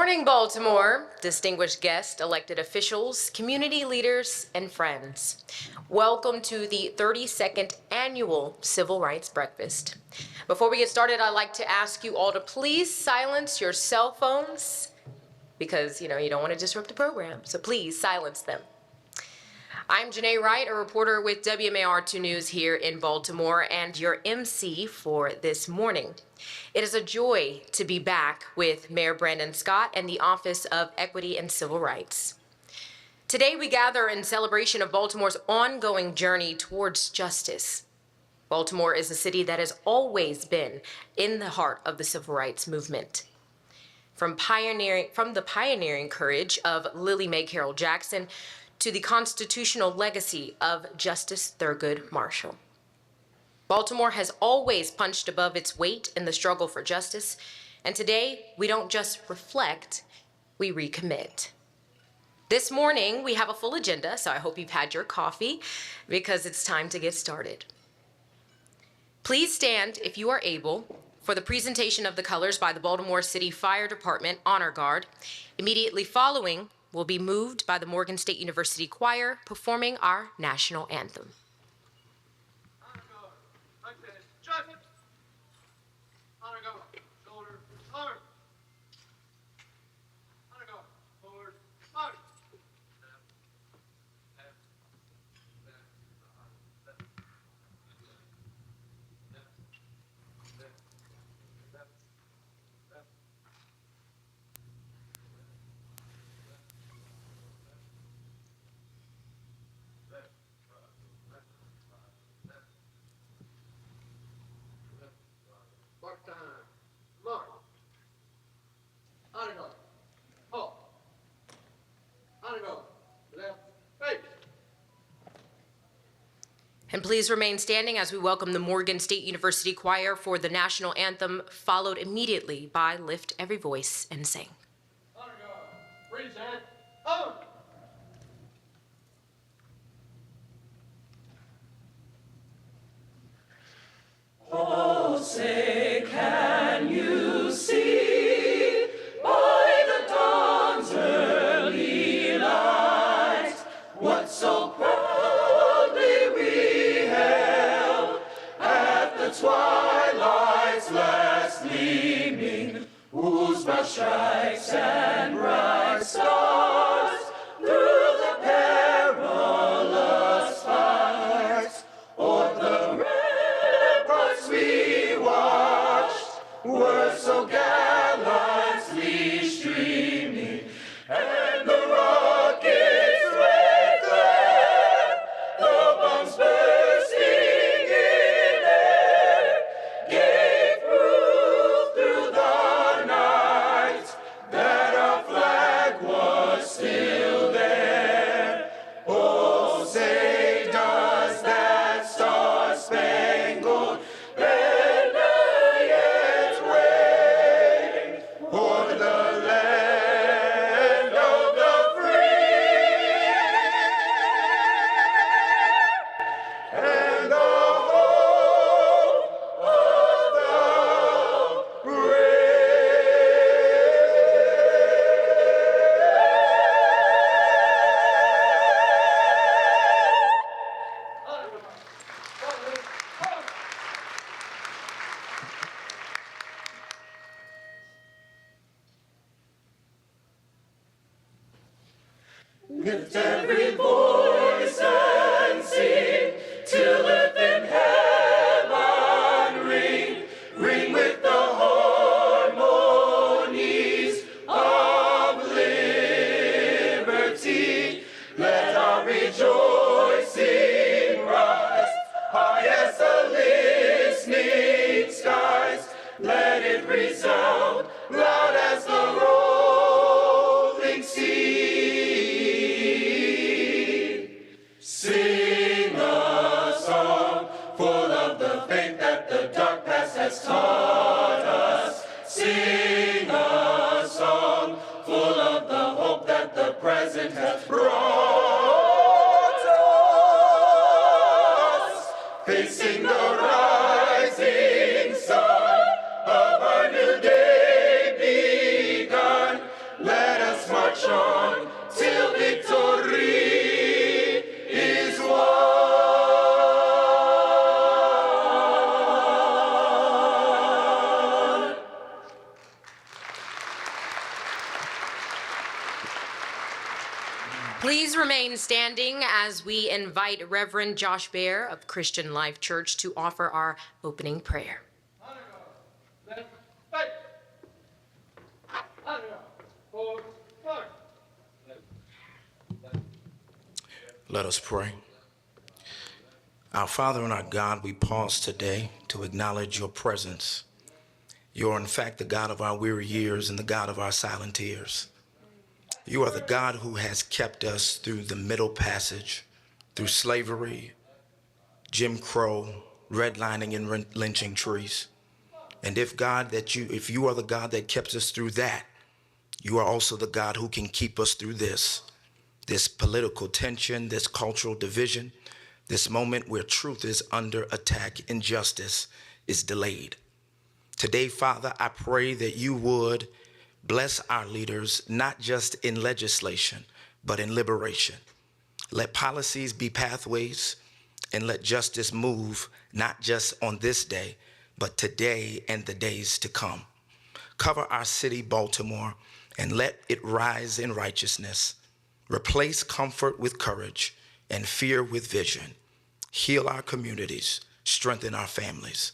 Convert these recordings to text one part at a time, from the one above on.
morning, Baltimore, distinguished guests, elected officials, community leaders, and friends. Welcome to the 32nd Annual Civil Rights Breakfast. Before we get started, I'd like to ask you all to please silence your cell phones because, you don't want to disrupt the program, so please silence them. I'm Janae Wright, a reporter with WMAR2 News here in Baltimore, and your MC for this morning. It is a joy to be back with Mayor Brandon Scott and the Office of Equity and Civil Rights. Today we gather in celebration of Baltimore's ongoing journey towards justice. Baltimore is a city that has always been in the heart of the civil rights movement. From the pioneering courage of Lily Mae Carroll Jackson to the constitutional legacy of Justice Thurgood Marshall. Baltimore has always punched above its weight in the struggle for justice, and today we don't just reflect, we recommit. This morning we have a full agenda, so I hope you've had your coffee because it's time to get started. Please stand, if you are able, for the presentation of the colors by the Baltimore City Fire Department Honor Guard. Immediately following will be moved by the Morgan State University Choir performing our national anthem. And please remain standing as we welcome the Morgan State University Choir for the national anthem, followed immediately by Lift Every Voice and Sing. Honor guard, raise hand, on! Oh, say, can you see by the dawn's early light what so proudly we hailed at the twilight's last gleaming, whose broad stripes and bright stars through the perilous fight o'er the we watched were so gallantly streaming, and the rockets red glare, the bombs bursting in air, gave proof through the night that our flag was still there. Oh, say does that star-spangled banner yet wave o'er the land of the free and the home of the Lift every voice and sing till earth and heaven ring, ring with the harmonies of liberty. Let our rejoicing rise high as the listening skies. Let it resound loud as the rolling sea. Sing a song full of the faith that the dark past has taught us. Sing a song full of the hope that the present has brought us. Facing the rising sun of our new day. Please remain standing as we invite Reverend Josh Baer of Christian Life Church to offer our opening prayer. Honor God. Left, right. Honor God. Forward, forward. Left, left. Let us pray. Our Father and our God, we pause today to acknowledge your presence. You're in fact the God of our weary years and the God of our silent tears. You are the God who has kept us through the Middle Passage, through slavery, Jim Crow, redlining and lynching trees. And if you are the God that kept us through that, you are also the God who can keep us through this political tension, this cultural division, this moment where truth is under attack and justice is delayed. Today, Father, I pray that you would bless our leaders, not just in legislation, but in liberation. Let policies be pathways, and let justice move, not just on this day, but today and the days to come. Cover our city, Baltimore, and let it rise in righteousness. Replace comfort with courage and fear with vision. Heal our communities, strengthen our families.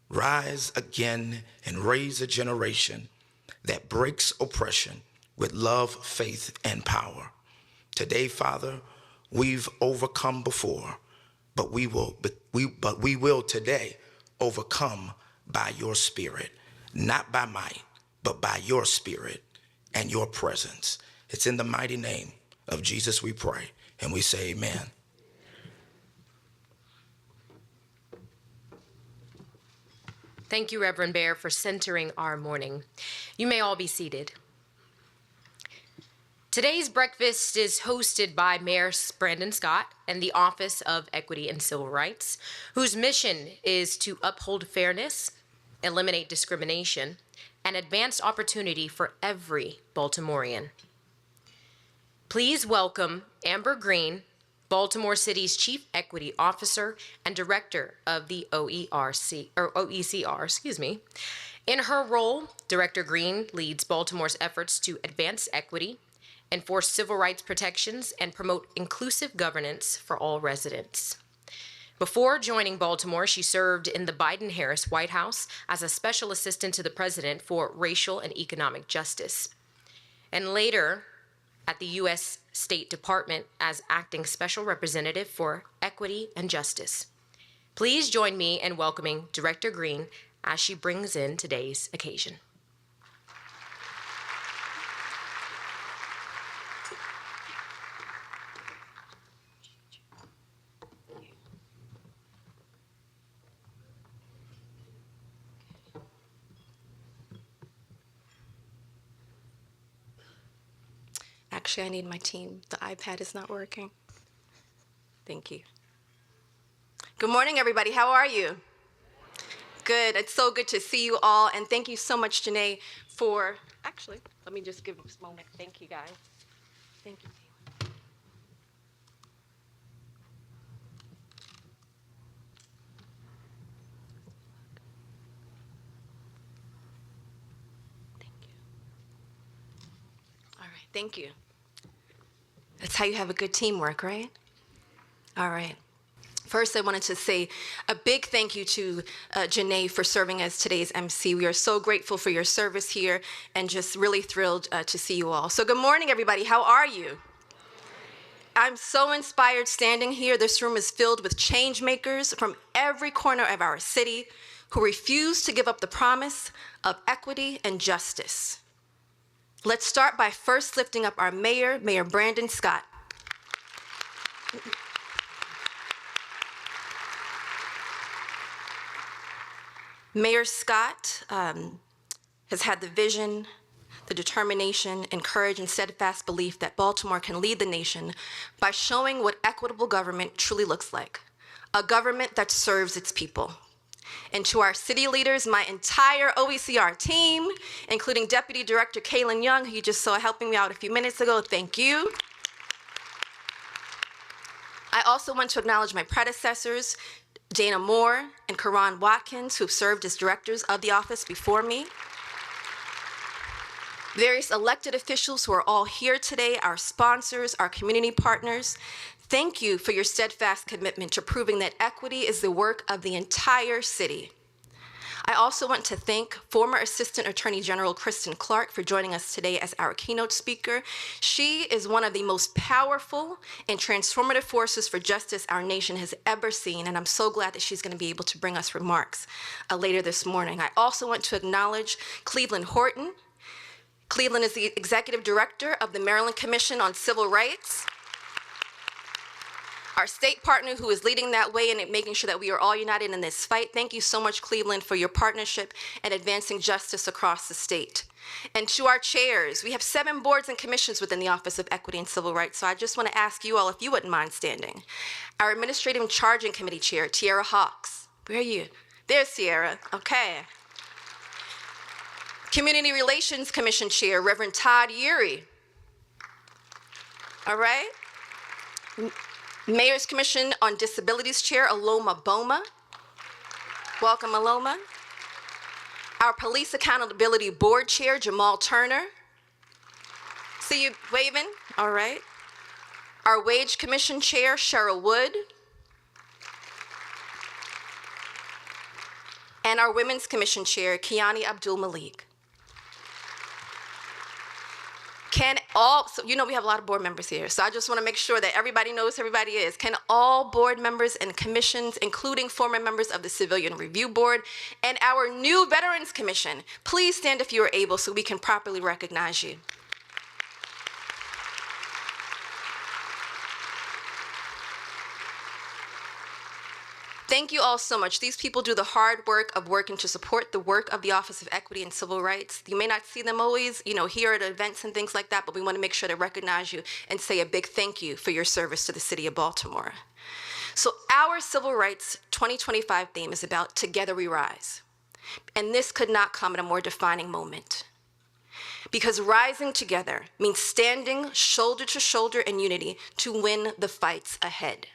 Rise again and raise a generation that breaks oppression with love, faith, and power. Today, Father, we've overcome before, but we will today overcome by your Spirit, not by might, but by your Spirit and your presence. It's in the mighty name of Jesus we pray, and we say amen. Thank you, Reverend Baer, for centering our morning. You may all be seated. Today's breakfast is hosted by Mayor Brandon Scott and the Office of Equity and Civil Rights, whose mission is to uphold fairness, eliminate discrimination, and advance opportunity for every Baltimorean. Please welcome Amber Green, Baltimore City's Chief Equity Officer and Director of the OECR. In her role, Director Green leads Baltimore's efforts to advance equity, enforce civil rights protections, and promote inclusive governance for all residents. Before joining Baltimore, she served in the Biden-Harris White House as a special assistant to the president for racial and economic justice, and later at the U.S. State Department as acting special representative for equity and justice. Please join me in welcoming Director Green as she brings in today's occasion. Actually, I need my team. The iPad is not working. Thank you. Good morning, everybody. How are you? Good. It's so good to see you all. And thank you so much, Janae, for... Actually, let me just give this moment. Thank you, guys. Thank you. Thank you. All right. Thank you. That's how you have a good teamwork, right? All right. First, I wanted to say a big thank you to Janae for serving as today's MC. We are so grateful for your service here and just really thrilled to see you all. So good morning, everybody. How are you? I'm so inspired standing here. This room is filled with change makers from every corner of our city who refuse to give up the promise of equity and justice. Let's start by first lifting up our mayor, Mayor Brandon Scott. Mayor Scott has had the vision, the determination, and courage and steadfast belief that Baltimore can lead the nation by showing what equitable government truly looks like, a government that serves its people. And to our city leaders, my entire OECR team, including Deputy Director Kaylin Young, who you just saw helping me out a few minutes ago, thank you. I also want to acknowledge my predecessors, Dana Moore and Karan Watkins, who have served as directors of the office before me. various elected officials who are all here today, our sponsors, our community partners, thank you for your steadfast commitment to proving that equity is the work of the entire city. I also want to thank former Assistant Attorney General Kristen Clark for joining us today as our keynote speaker. She is one of the most powerful and transformative forces for justice our nation has ever seen, and I'm so glad that she's going to be able to bring us remarks later this morning. I also want to acknowledge Cleveland Horton. Cleveland is the Executive Director of the Maryland Commission on Civil Rights, our state partner who is leading that way and making sure that we are all united in this fight. Thank you so much, Cleveland, for your partnership and advancing justice across the state. And to our chairs, we have 7 boards and commissions within the Office of Equity and Civil Rights, so I just want to ask you all if you wouldn't mind standing. Our Administrative and Charging Committee Chair, Tiara Hawks. Where are you? There's Tiara, okay. Community Relations Commission Chair, Reverend Todd Urey. All right. Mayor's Commission on Disabilities Chair, Aloma Boma. Welcome, Aloma. Our Police Accountability Board Chair, Jamal Turner. See you waving? All right. Our Wage Commission Chair, Cheryl Wood. And our Women's Commission Chair, Kiani Abdul Malik. So you know we have a lot of board members here, so I just want to make sure that everybody knows who everybody is. Can all board members and commissions, including former members of the Civilian Review Board and our new Veterans Commission, please stand if you are able so we can properly recognize you. Thank you all so much. These people do the hard work of working to support the work of the Office of Equity and Civil Rights. You may not see them always, here at events and things like that, but we want to make sure to recognize you and say a big thank you for your service to the city of Baltimore. So our Civil Rights 2025 theme is about Together We Rise. And this could not come at a more defining moment. Because rising together means standing shoulder to shoulder in unity to win the fights ahead.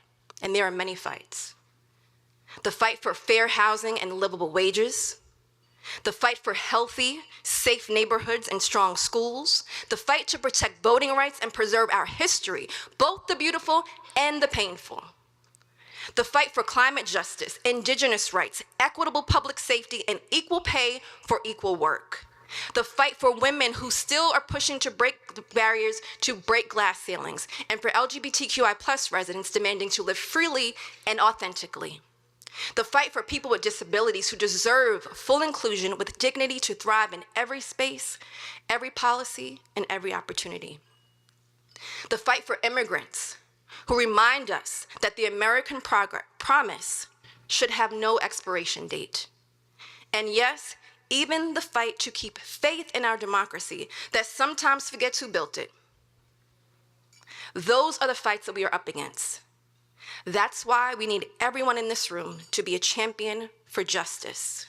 And there are many fights. The fight for fair housing and livable wages, the fight for healthy, safe neighborhoods and strong schools, the fight to protect voting rights and preserve our history, both the beautiful and the painful, the fight for climate justice, indigenous rights, equitable public safety, and equal pay for equal work, the fight for women who still are pushing to break the barriers to break glass ceilings, and for LGBTQI+ residents demanding to live freely and authentically. The fight for people with disabilities who deserve full inclusion with dignity to thrive in every space, every policy, and every opportunity. The fight for immigrants who remind us that the American promise should have no expiration date. And yes, even the fight to keep faith in our democracy that sometimes forgets who built it. Those are the fights that we are up against. That's why we need everyone in this room to be a champion for justice.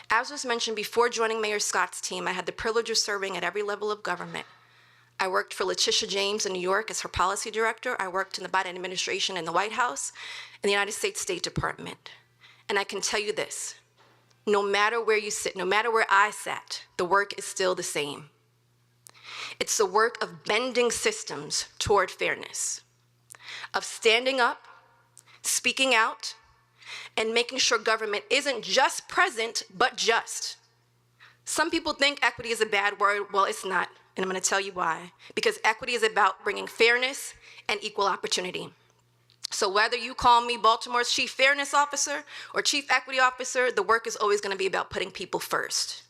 As was mentioned, before joining Mayor Scott's team, I had the privilege of serving at every level of government. I worked for Letitia James in New York as her policy director. I worked in the Biden administration in the White House and the United States State Department. And I can tell you this, no matter where you sit, no matter where I sat, the work is still the same. It's the work of bending systems toward fairness, of standing up, speaking out, and making sure government isn't just present, but just. Some people think equity is a bad word. Well, it's not, and I'm gonna tell you why. Because equity is about bringing fairness and equal opportunity. So whether you call me Baltimore's Chief Fairness Officer or Chief Equity Officer, the work is always gonna be about putting people first.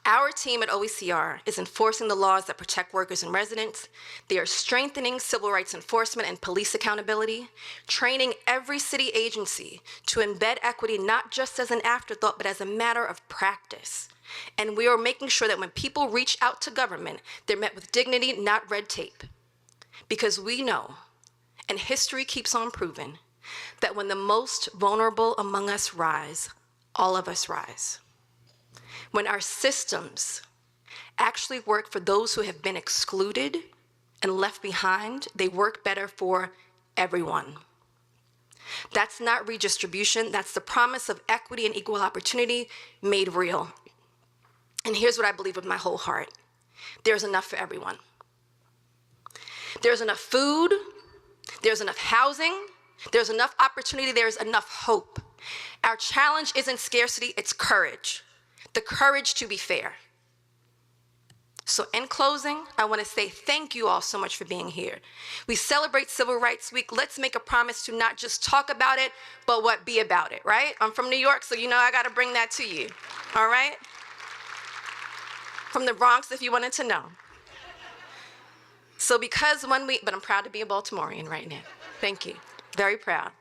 Our team at OECR is enforcing the laws that protect workers and residents. They are strengthening civil rights enforcement and police accountability, training every city agency to embed equity not just as an afterthought, but as a matter of practice. And we are making sure that when people reach out to government, they're met with dignity, not red tape. Because we know, and history keeps on proving, that when the most vulnerable among us rise, all of us rise. When our systems actually work for those who have been excluded and left behind, they work better for everyone. That's not redistribution. That's the promise of equity and equal opportunity made real. And here's what I believe with my whole heart. There's enough for everyone. There's enough food. There's enough housing. There's enough opportunity. There's enough hope. Our challenge isn't scarcity, it's courage. The courage to be fair. So in closing, I want to say thank you all so much for being here. We celebrate Civil Rights Week. Let's make a promise to not just talk about it, but be about it, right? I'm from New York, so you know I got to bring that to you, all right? From the Bronx, if you wanted to know. So but I'm proud to be a Baltimorean right now. Thank you. Very proud.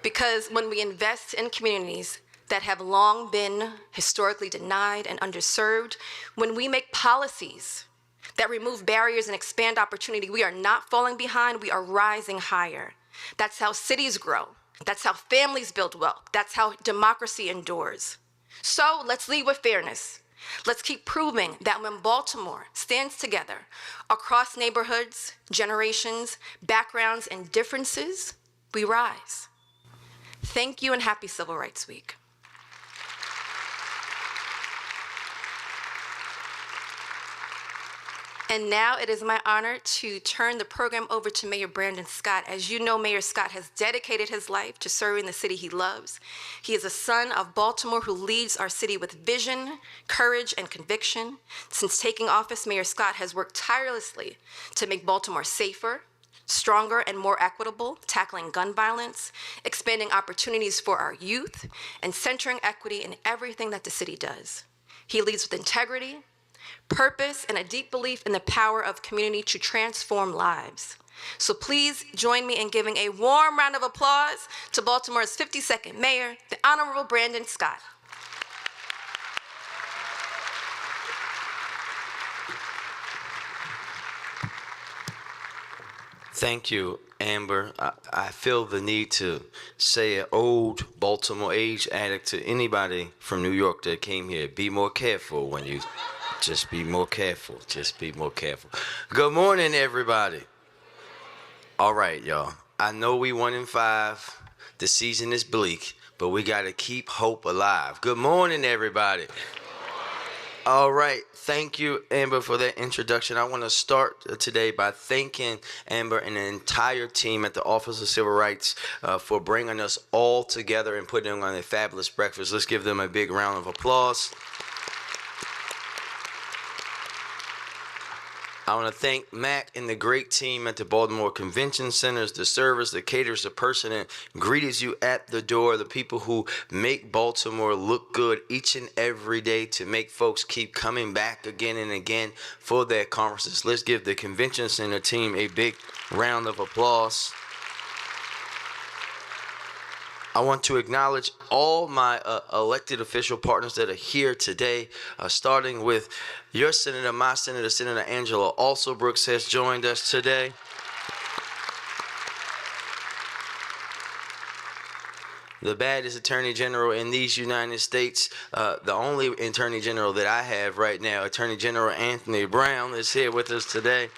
Because when we invest in communities that have long been historically denied and underserved, when we make policies that remove barriers and expand opportunity, we are not falling behind, we are rising higher. That's how cities grow. That's how families build wealth. That's how democracy endures. So let's lead with fairness. Let's keep proving that when Baltimore stands together across neighborhoods, generations, backgrounds, and differences, we rise. Thank you and happy Civil Rights Week. And now it is my honor to turn the program over to Mayor Brandon Scott. As you know, Mayor Scott has dedicated his life to serving the city he loves. He is a son of Baltimore who leads our city with vision, courage, and conviction. Since taking office, Mayor Scott has worked tirelessly to make Baltimore safer, stronger, and more equitable, tackling gun violence, expanding opportunities for our youth, and centering equity in everything that the city does. He leads with integrity, purpose, and a deep belief in the power of community to transform lives. So please join me in giving a warm round of applause to Baltimore's 52nd Mayor, the Honorable Brandon Scott. Thank you, Amber. I feel the need to say an old Baltimore age addict to anybody from New York that came here. Be more careful when you... Just be more careful. Just be more careful. Good morning, everybody. All right, y'all. I know we 1-5. The season is bleak, but we got to keep hope alive. Good morning, everybody. All right. Thank you, Amber, for that introduction. I want to start today by thanking Amber and the entire team at the Office of Civil Rights for bringing us all together and putting on a fabulous breakfast. Let's give them a big round of applause. I want to thank Mac and the great team at the Baltimore Convention Centers, the servers, the caterers, the person that greets you at the door, the people who make Baltimore look good each and every day to make folks keep coming back again and again for their conferences. Let's give the Convention Center team a big round of applause. I want to acknowledge all my elected official partners that are here today, starting with your senator, my senator, Senator Angela Alsobrooks has joined us today. The baddest attorney general in these United States, the only attorney general that I have right now, Attorney General Anthony Brown, is here with us today.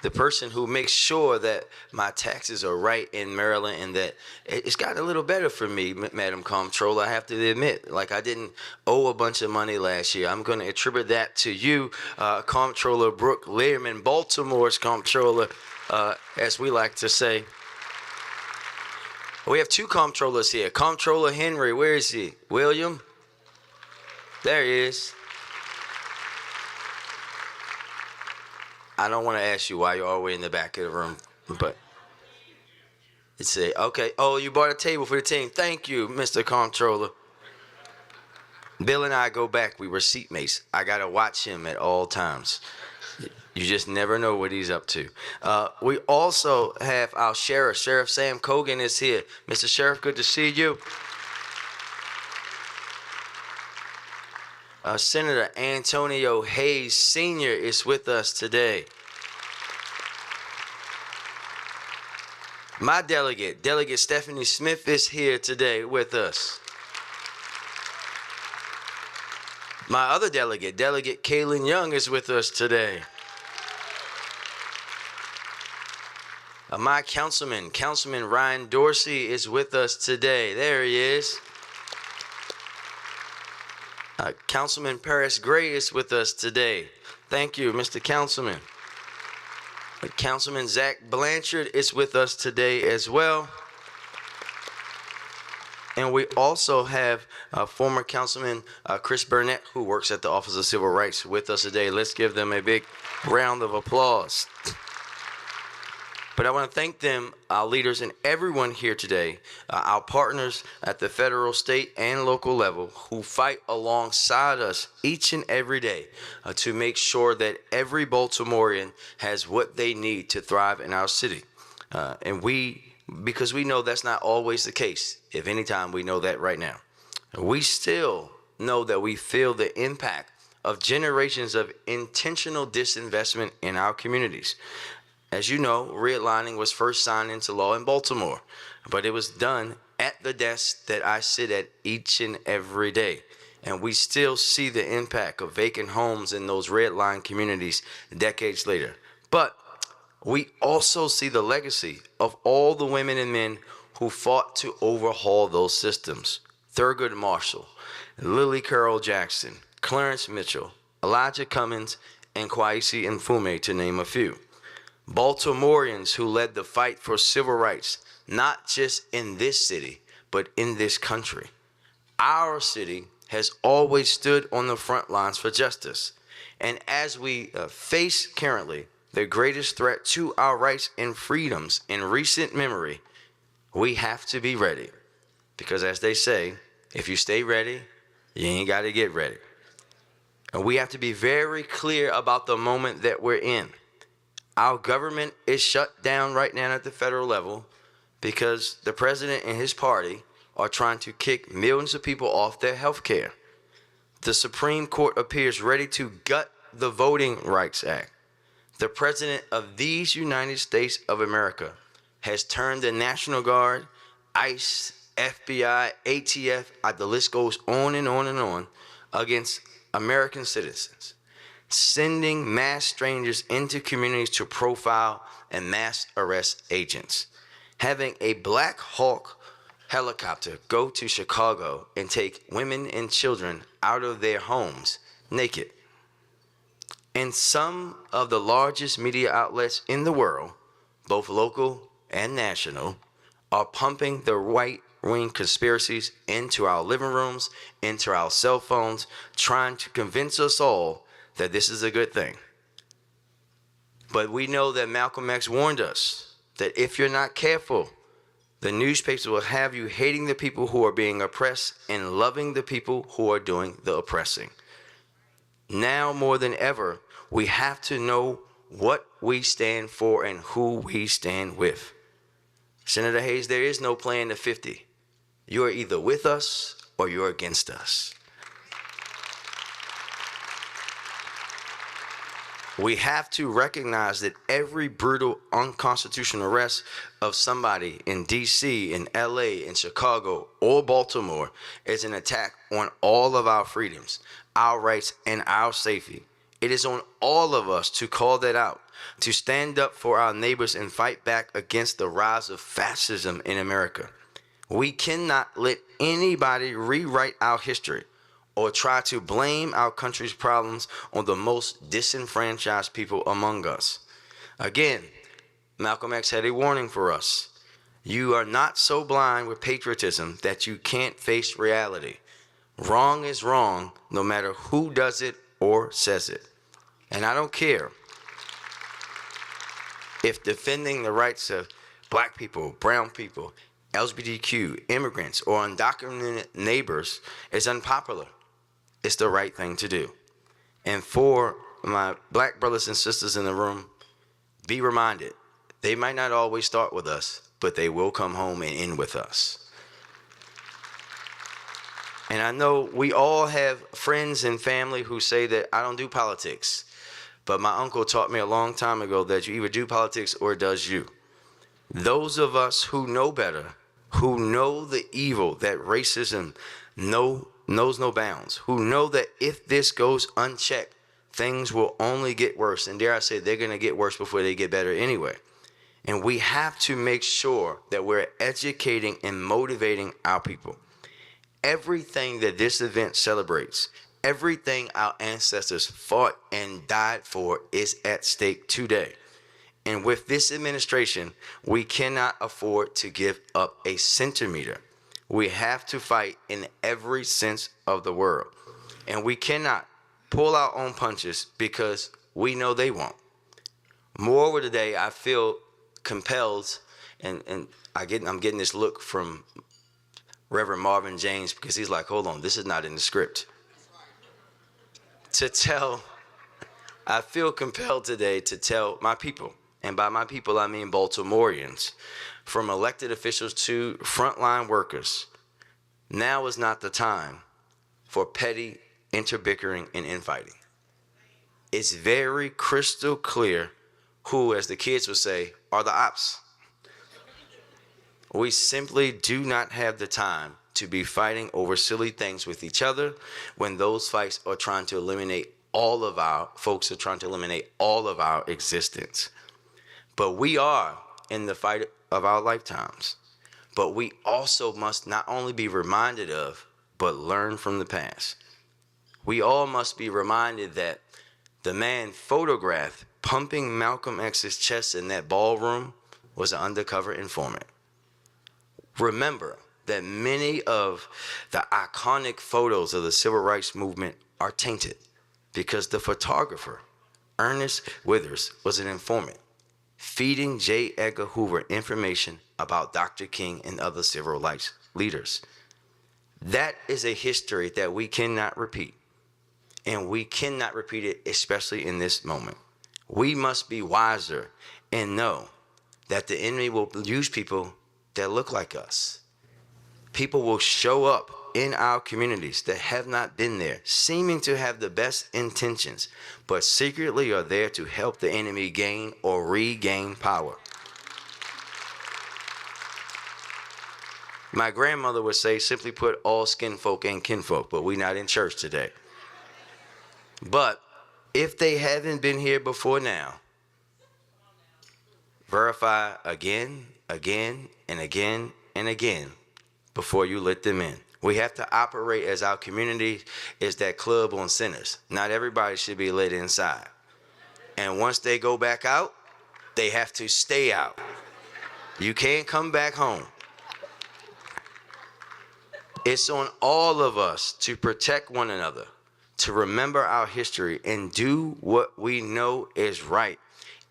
The person who makes sure that my taxes are right in Maryland and that it's gotten a little better for me, Madam Comptroller, I have to admit. Like, I didn't owe a bunch of money last year. I'm going to attribute that to you, Comptroller Brooke Learman, Baltimore's Comptroller, as we like to say. We have two Comptrollers here. Comptroller Henry, where is he? William? There he is. I don't want to ask you why you're all the way in the back of the room, but it's okay. Oh, you bought a table for the team. Thank you, Mr. Comptroller. Bill and I go back. We were seatmates. I got to watch him at all times. You just never know what he's up to. We also have our sheriff. Sheriff Sam Cogan is here. Mr. Sheriff, good to see you. Senator Antonio Hayes Sr. is with us today. My delegate, Delegate Stephanie Smith, is here today with us. My other delegate, Delegate Kaylin Young, is with us today. My Councilman Ryan Dorsey is with us today. There he is. Councilman Paris Gray is with us today. Thank you, Mr. Councilman. Councilman Zach Blanchard is with us today as well. And we also have former Councilman Chris Burnett, who works at the Office of Civil Rights, with us today. Let's give them a big round of applause. But I want to thank them, our leaders, and everyone here today, our partners at the federal, state, and local level who fight alongside us each and every day to make sure that every Baltimorean has what they need to thrive in our city. Because we know that's not always the case. If anytime, we know that right now. We still know that we feel the impact of generations of intentional disinvestment in our communities. As you know, redlining was first signed into law in Baltimore, but it was done at the desk that I sit at each and every day. And we still see the impact of vacant homes in those redline communities decades later. But we also see the legacy of all the women and men who fought to overhaul those systems. Thurgood Marshall, Lily Carroll Jackson, Clarence Mitchell, Elijah Cummings, and Kweisi Mfume, to name a few. Baltimoreans who led the fight for civil rights, not just in this city, but in this country. Our city has always stood on the front lines for justice. And as we face currently the greatest threat to our rights and freedoms in recent memory, we have to be ready. Because as they say, if you stay ready, you ain't got to get ready. And we have to be very clear about the moment that we're in. Our government is shut down right now at the federal level because the president and his party are trying to kick millions of people off their health care. The Supreme Court appears ready to gut the Voting Rights Act. The president of these United States of America has turned the National Guard, ICE, FBI, ATF, the list goes on and on and on, against American citizens, sending mass strangers into communities to profile and mass arrest agents, having a Black Hawk helicopter go to Chicago and take women and children out of their homes naked. And some of the largest media outlets in the world, both local and national, are pumping the right-wing conspiracies into our living rooms, into our cell phones, trying to convince us all that this is a good thing. But we know that Malcolm X warned us that if you're not careful, the newspapers will have you hating the people who are being oppressed and loving the people who are doing the oppressing. Now more than ever, we have to know what we stand for and who we stand with. Senator Hayes, there is no plan to 50. You are either with us or you're against us. We have to recognize that every brutal, unconstitutional arrest of somebody in D.C., in L.A., in Chicago, or Baltimore is an attack on all of our freedoms, our rights, and our safety. It is on all of us to call that out, to stand up for our neighbors and fight back against the rise of fascism in America. We cannot let anybody rewrite our history or try to blame our country's problems on the most disenfranchised people among us. Again, Malcolm X had a warning for us. You are not so blind with patriotism that you can't face reality. Wrong is wrong, no matter who does it or says it. And I don't care if defending the rights of black people, brown people, LGBTQ, immigrants, or undocumented neighbors is unpopular. It's the right thing to do. And for my black brothers and sisters in the room, be reminded, they might not always start with us, but they will come home and end with us. And I know we all have friends and family who say that I don't do politics, but my uncle taught me a long time ago that you either do politics or it does you. Those of us who know better, who know the evil that racism knows no bounds, who know that if this goes unchecked, things will only get worse. And dare I say, they're going to get worse before they get better anyway. And we have to make sure that we're educating and motivating our people. Everything that this event celebrates, everything our ancestors fought and died for is at stake today. And with this administration, we cannot afford to give up a centimeter. We have to fight in every sense of the word. And we cannot pull our own punches because we know they won't. Moreover, today, I feel compelled, and I'm getting this look from Reverend Marvin James, because he's like, hold on, this is not in the script. I feel compelled today to tell my people, and by my people I mean Baltimoreans, from elected officials to frontline workers, now is not the time for petty interbickering and infighting. It's very crystal clear who, as the kids would say, are the ops. We simply do not have the time to be fighting over silly things with each other when those fights are trying to eliminate all of our folks, are trying to eliminate all of our existence. But we are in the fight of our lifetimes. But we also must not only be reminded of, but learn from the past. We all must be reminded that the man photographed pumping Malcolm X's chest in that ballroom was an undercover informant. Remember that many of the iconic photos of the civil rights movement are tainted because the photographer, Ernest Withers, was an informant, feeding J. Edgar Hoover information about Dr. King and other civil rights leaders. That is a history that we cannot repeat. And we cannot repeat it, especially in this moment. We must be wiser and know that the enemy will use people that look like us. People will show up in our communities that have not been there, seeming to have the best intentions, but secretly are there to help the enemy gain or regain power. My grandmother would say, simply put, all skin folk ain't kinfolk, but we not in church today. But if they haven't been here before now, verify again, again, and again, and again before you let them in. We have to operate as our community is that club on sinners. Not everybody should be let inside. And once they go back out, they have to stay out. You can't come back home. It's on all of us to protect one another, to remember our history and do what we know is right,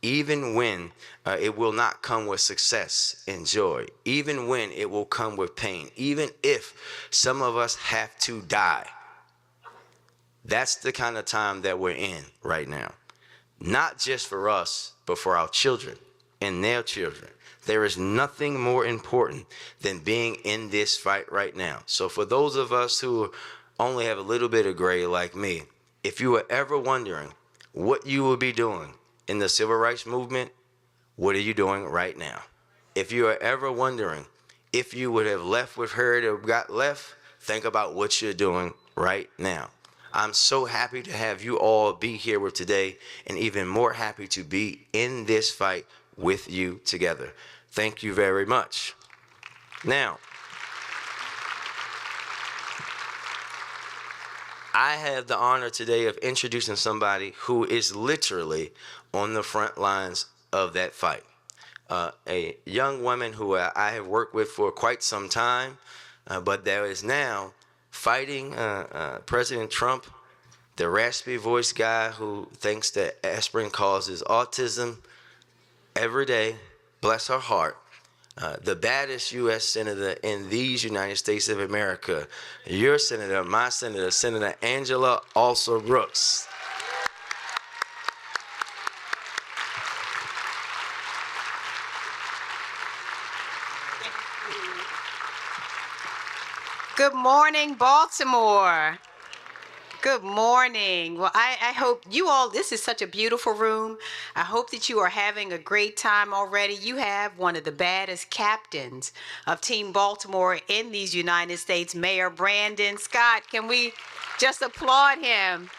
even when it will not come with success and joy, even when it will come with pain, even if some of us have to die. That's the kind of time that we're in right now. Not just for us, but for our children and their children. There is nothing more important than being in this fight right now. So for those of us who only have a little bit of gray like me, if you were ever wondering what you would be doing in the civil rights movement, what are you doing right now? If you are ever wondering if you would have left with her or got left, think about what you're doing right now. I'm so happy to have you all be here with today, and even more happy to be in this fight with you together. Thank you very much. Now, I have the honor today of introducing somebody who is literally on the front lines of that fight. A young woman who I have worked with for quite some time, but that is now fighting President Trump, the raspy voiced guy who thinks that aspirin causes autism every day. Bless her heart. The baddest U.S. Senator in these United States of America, your Senator, my Senator, Senator Angela Alsop Brooks. Good morning, Baltimore. Good morning. Well, I hope you all, this is such a beautiful room. I hope that you are having a great time already. You have one of the baddest captains of Team Baltimore in these United States, Mayor Brandon Scott. Can we just applaud him?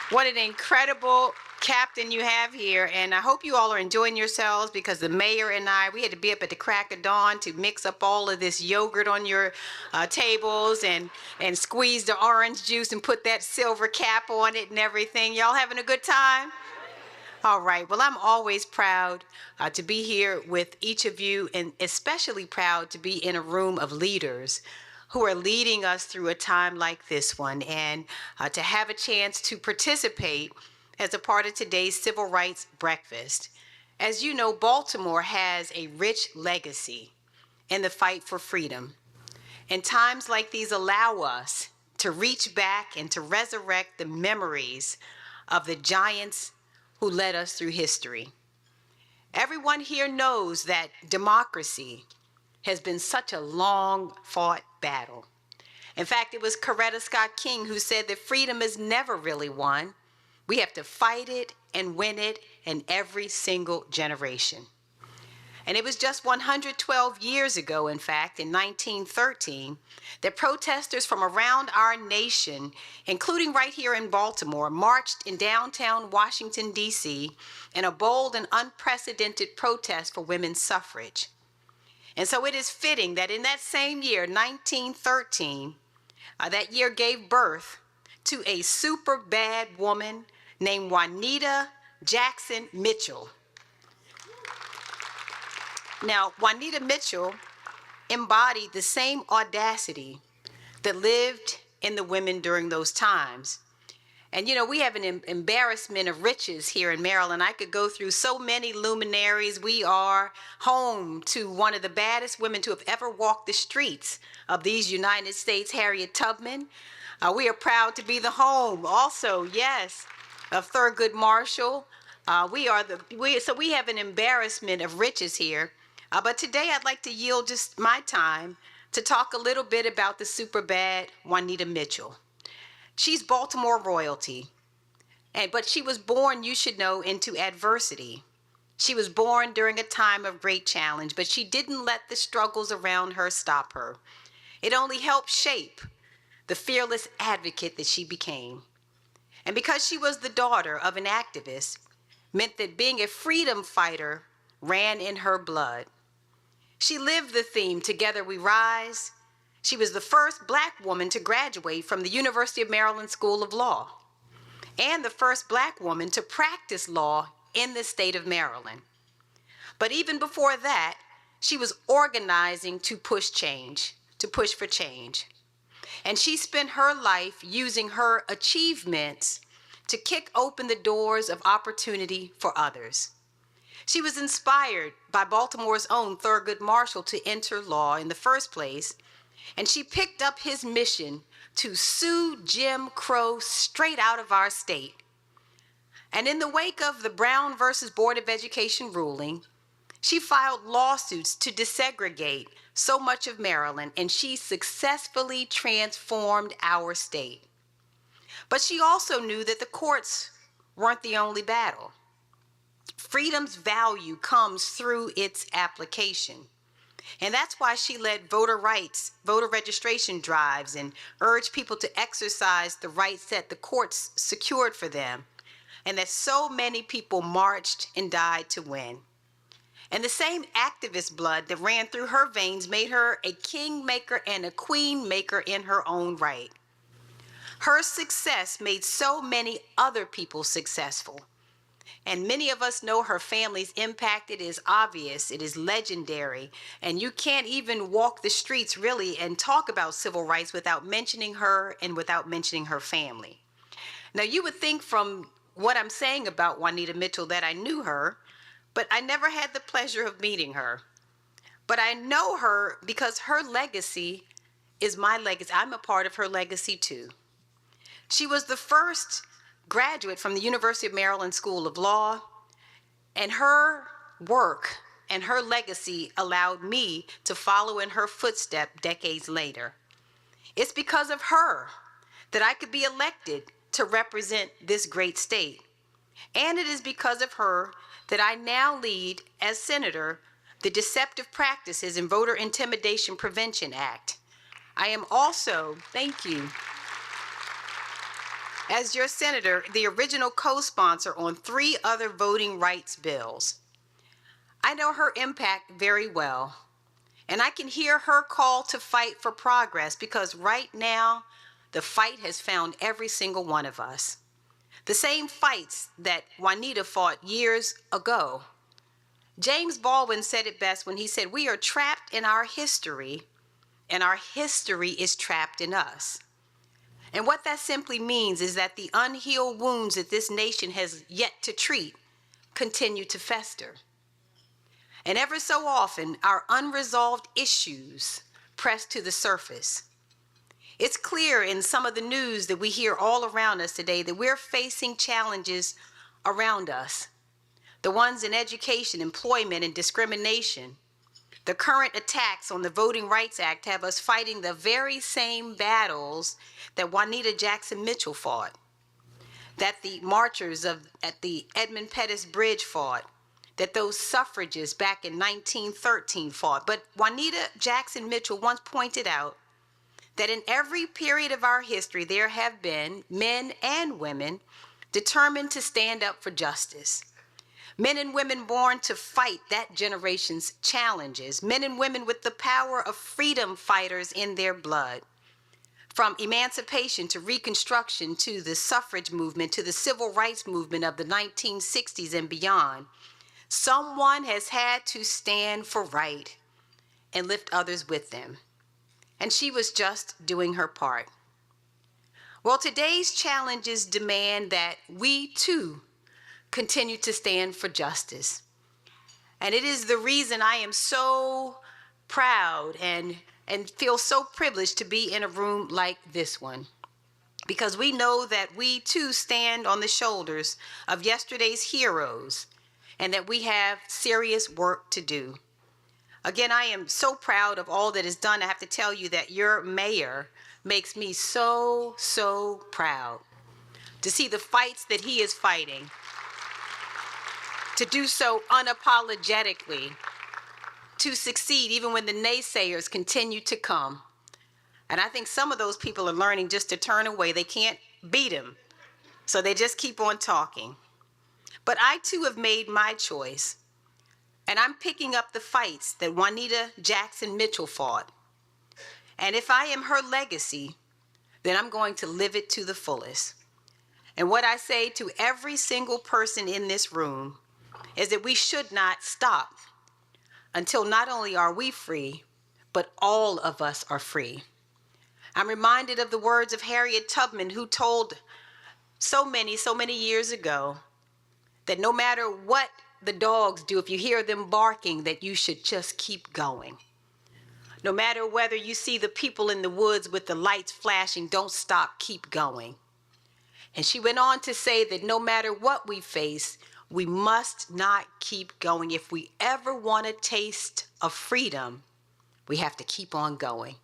What an incredible captain you have here, and I hope you all are enjoying yourselves because the mayor and we had to be up at the crack of dawn to mix up all of this yogurt on your tables and squeeze the orange juice and put that silver cap on it and everything. Y'all having a good time? All right. Well, I'm always proud to be here with each of you, and especially proud to be in a room of leaders who are leading us through a time like this one, and to have a chance to participate as a part of today's Civil Rights Breakfast. As you know, Baltimore has a rich legacy in the fight for freedom. And times like these allow us to reach back and to resurrect the memories of the giants who led us through history. Everyone here knows that democracy has been such a long-fought battle. In fact, it was Coretta Scott King who said that freedom is never really won. We have to fight it and win it in every single generation. And it was just 112 years ago, in fact, in 1913, that protesters from around our nation, including right here in Baltimore, marched in downtown Washington, D.C., in a bold and unprecedented protest for women's suffrage. And so it is fitting that in that same year, 1913, that year gave birth to a super bad woman named Juanita Jackson Mitchell. Now, Juanita Mitchell embodied the same audacity that lived in the women during those times. And you know, we have an embarrassment of riches here in Maryland. I could go through so many luminaries. We are home to one of the baddest women to have ever walked the streets of these United States, Harriet Tubman. We are proud to be the home also, yes, of Thurgood Marshall. So we have an embarrassment of riches here. But today I'd like to yield just my time to talk a little bit about the super bad Juanita Mitchell. She's Baltimore royalty, but she was born, you should know, into adversity. She was born during a time of great challenge, but she didn't let the struggles around her stop her. It only helped shape the fearless advocate that she became. And because she was the daughter of an activist, meant that being a freedom fighter ran in her blood. She lived the theme, Together We Rise. She was the first Black woman to graduate from the University of Maryland School of Law, and the first Black woman to practice law in the state of Maryland. But even before that, she was organizing to push change, to push for change. And she spent her life using her achievements to kick open the doors of opportunity for others. She was inspired by Baltimore's own Thurgood Marshall to enter law in the first place, and she picked up his mission to sue Jim Crow straight out of our state. And in the wake of the Brown versus Board of Education ruling, she filed lawsuits to desegregate so much of Maryland, and she successfully transformed our state. But she also knew that the courts weren't the only battle. Freedom's value comes through its application. And that's why she led voter rights, voter registration drives, and urged people to exercise the rights that the courts secured for them, and that so many people marched and died to win. And the same activist blood that ran through her veins made her a kingmaker and a queenmaker in her own right. Her success made so many other people successful. And many of us know her family's impact. It is obvious, it is legendary, and you can't even walk the streets really and talk about civil rights without mentioning her and without mentioning her family. Now, you would think from what I'm saying about Juanita Mitchell that I knew her, but I never had the pleasure of meeting her. But I know her because her legacy is my legacy. I'm a part of her legacy too. She was the first graduate from the University of Maryland School of Law, and her work and her legacy allowed me to follow in her footsteps decades later. It's because of her that I could be elected to represent this great state. And it is because of her that I now lead, as senator, the Deceptive Practices in Voter Intimidation Prevention Act. I am also, thank you. as your senator, the original co-sponsor on 3 other voting rights bills. I know her impact very well, and I can hear her call to fight for progress because right now, the fight has found every single one of us. The same fights that Juanita fought years ago. James Baldwin said it best when he said, "We are trapped in our history, and our history is trapped in us." And what that simply means is that the unhealed wounds that this nation has yet to treat continue to fester. And ever so often, our unresolved issues press to the surface. It's clear in some of the news that we hear all around us today that we're facing challenges around us. The ones in education, employment, and discrimination. The current attacks on the Voting Rights Act have us fighting the very same battles that Juanita Jackson Mitchell fought, that the marchers at the Edmund Pettus Bridge fought, that those suffragists back in 1913 fought. But Juanita Jackson Mitchell once pointed out that in every period of our history, there have been men and women determined to stand up for justice. Men and women born to fight that generation's challenges. Men and women with the power of freedom fighters in their blood. From emancipation to Reconstruction to the suffrage movement to the civil rights movement of the 1960s and beyond, someone has had to stand for right and lift others with them. And she was just doing her part. Well, today's challenges demand that we too continue to stand for justice. And it is the reason I am so proud and feel so privileged to be in a room like this one. Because we know that we too stand on the shoulders of yesterday's heroes and that we have serious work to do. Again, I am so proud of all that is done. I have to tell you that your mayor makes me so, so proud to see the fights that he is fighting, to do so unapologetically, to succeed even when the naysayers continue to come. And I think some of those people are learning just to turn away. They can't beat him, so they just keep on talking. But I too have made my choice. And I'm picking up the fights that Juanita Jackson Mitchell fought. And if I am her legacy, then I'm going to live it to the fullest. And what I say to every single person in this room is that we should not stop until not only are we free, but all of us are free. I'm reminded of the words of Harriet Tubman, who told so many years ago that no matter what the dogs do, if you hear them barking, that you should just keep going. No matter whether you see the people in the woods with the lights flashing, don't stop, keep going. And she went on to say that no matter what we face, we must not keep going. If we ever want a taste of freedom, we have to keep on going.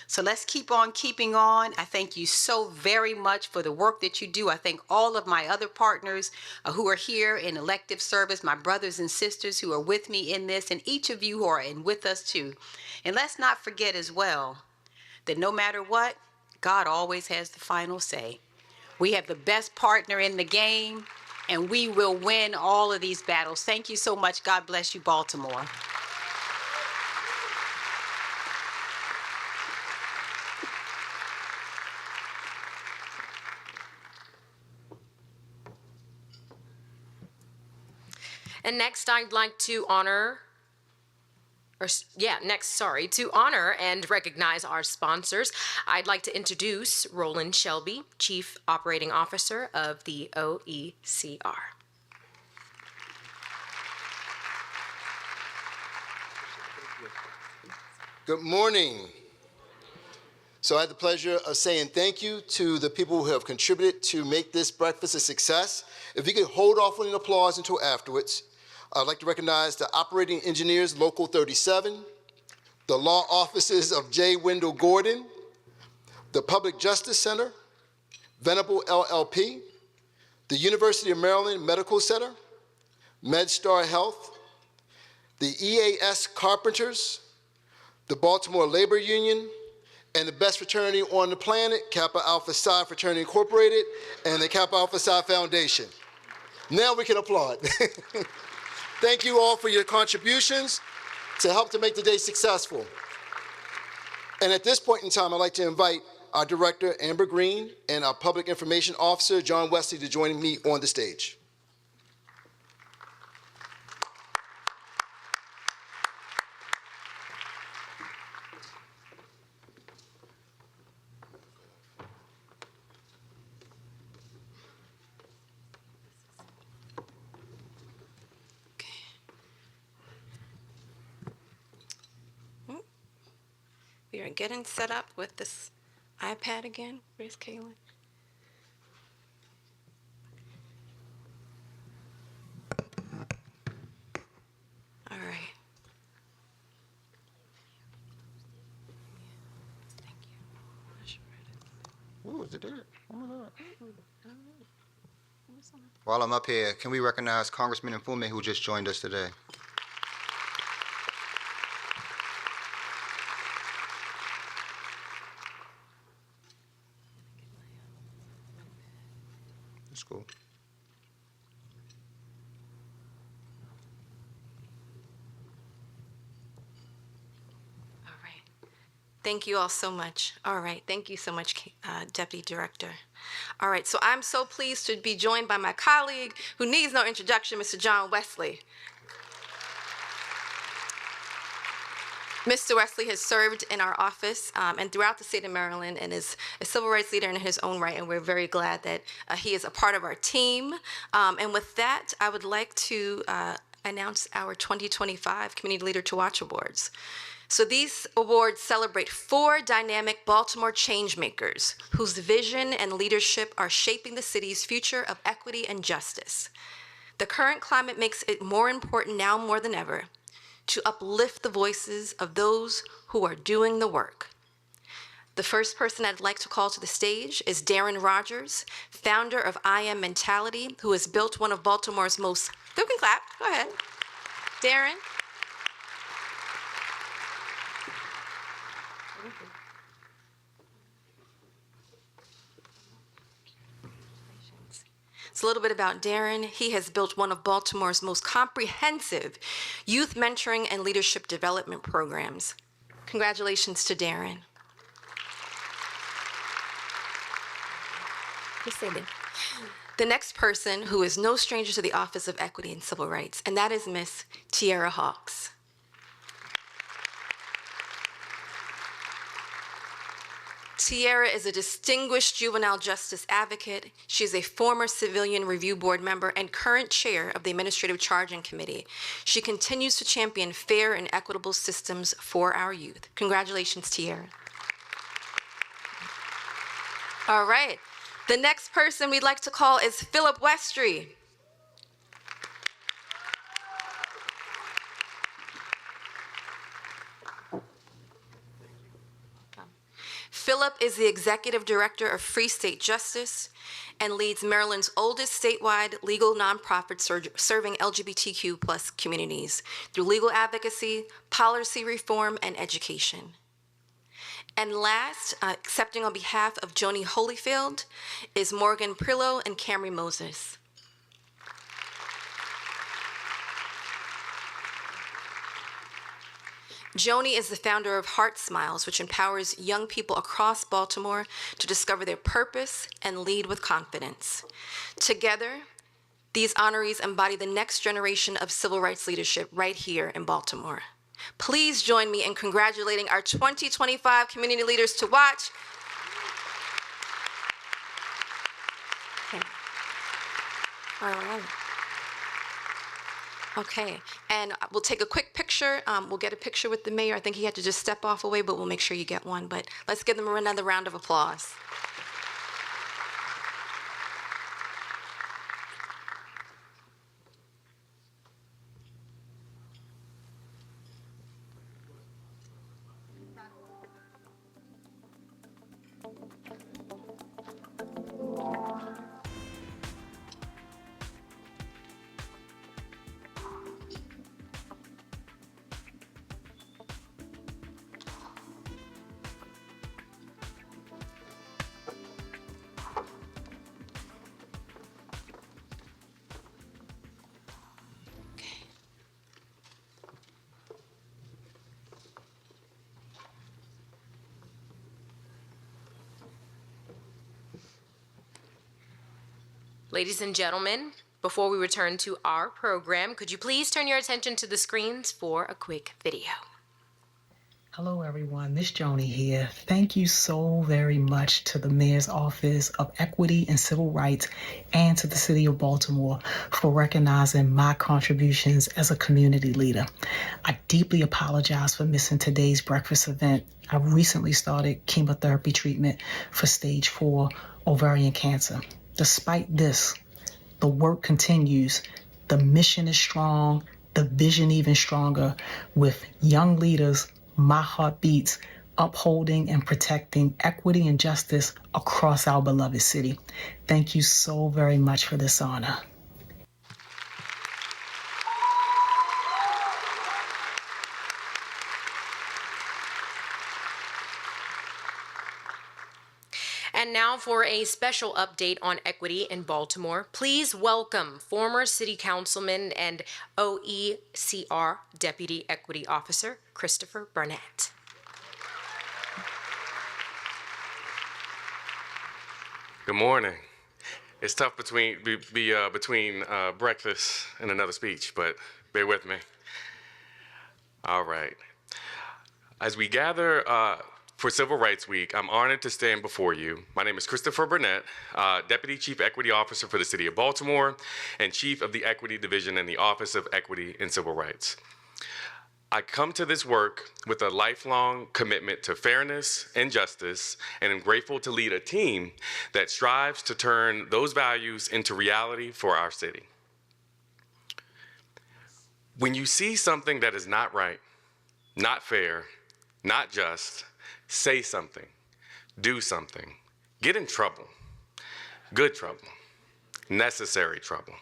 So let's keep on keeping on. I thank you so very much for the work that you do. I thank all of my other partners who are here in elective service, my brothers and sisters who are with me in this, and each of you who are in with us too. And let's not forget as well that no matter what, God always has the final say. We have the best partner in the game, and we will win all of these battles. Thank you so much. God bless you, Baltimore. And next, I'd like to honor and recognize our sponsors. I'd like to introduce Roland Shelby, Chief Operating Officer of the OECR. Good morning. So I had the pleasure of saying thank you to the people who have contributed to make this breakfast a success. If you could hold off on the applause until afterwards, I'd like to recognize the operating engineers, Local 37, the law offices of J. Wendell Gordon, the Public Justice Center, Venable LLP, the University of Maryland Medical Center, MedStar Health, the EAS Carpenters, the Baltimore Labor Union, and the best fraternity on the planet, Kappa Alpha Psi Fraternity Incorporated, and the Kappa Alpha Psi Foundation. Now we can applaud. Thank you all for your contributions to help to make the day successful. And at this point in time, I'd like to invite our director, Amber Green, and our public information officer, John Wesley, to join me on the stage. We are getting set up with this iPad again. Where's Kaylin? All right. Thank you. Ooh, is it there? Oh my God. While I'm up here, can we recognize Congressman Mfume, who just joined us today? That's cool. All right. Thank you all so much. All right. Thank you so much, Deputy Director. All right. So I'm so pleased to be joined by my colleague who needs no introduction, Mr. John Wesley. Mr. Wesley has served in our office and throughout the state of Maryland and is a civil rights leader in his own right, and we're very glad that he is a part of our team. And with that, I would like to announce our 2025 Community Leader to Watch Awards. So these awards celebrate 4 dynamic Baltimore changemakers whose vision and leadership are shaping the city's future of equity and justice. The current climate makes it more important now more than ever to uplift the voices of those who are doing the work. The first person I'd like to call to the stage is Darren Rogers, founder of I Am Mentality, who has built one of Baltimore's most, you can clap, go ahead. Darren. It's a little bit about Darren. He has built one of Baltimore's most comprehensive youth mentoring and leadership development programs. Congratulations to Darren. The next person who is no stranger to the Office of Equity and Civil Rights, and that is Miss Tiara Hawks. Tiara is a distinguished juvenile justice advocate. She is a former Civilian Review Board member and current chair of the Administrative Charging Committee. She continues to champion fair and equitable systems for our youth. Congratulations, Tiara. All right. The next person we'd like to call is Philip Westry. Philip is the executive director of Free State Justice and leads Maryland's oldest statewide legal nonprofit serving LGBTQ+ communities through legal advocacy, policy reform, and education. And last, accepting on behalf of Joni Holyfield, is Morgan Prillo and Camry Moses. Joni is the founder of Heart Smiles, which empowers young people across Baltimore to discover their purpose and lead with confidence. Together, these honorees embody the next generation of civil rights leadership right here in Baltimore. Please join me in congratulating our 2025 Community Leaders to Watch. All right. Okay, and we'll take a quick picture. We'll get a picture with the mayor. I think he had to just step off away, but we'll make sure you get one. But let's give them another round of applause. Ladies and gentlemen, before we return to our program, could you please turn your attention to the screens for a quick video? Hello, everyone. Miss Joni here. Thank you so very much to the Mayor's Office of Equity and Civil Rights and to the City of Baltimore for recognizing my contributions as a community leader. I deeply apologize for missing today's breakfast event. I recently started chemotherapy treatment for stage 4 ovarian cancer. Despite this, the work continues. The mission is strong, the vision even stronger, with young leaders. My heart beats upholding and protecting equity and justice across our beloved city. Thank you so very much for this honor. And now for a special update on equity in Baltimore. Please welcome former City Councilman and OECR Deputy Equity Officer, Christopher Burnett. Good morning. It's tough between breakfast and another speech, but bear with me. All right. As we gather for Civil Rights Week, I'm honored to stand before you. My name is Christopher Burnett, Deputy Chief Equity Officer for the City of Baltimore and Chief of the Equity Division in the Office of Equity and Civil Rights. I come to this work with a lifelong commitment to fairness and justice, and am grateful to lead a team that strives to turn those values into reality for our city. When you see something that is not right, not fair, not just, say something, do something, get in trouble, good trouble, necessary trouble.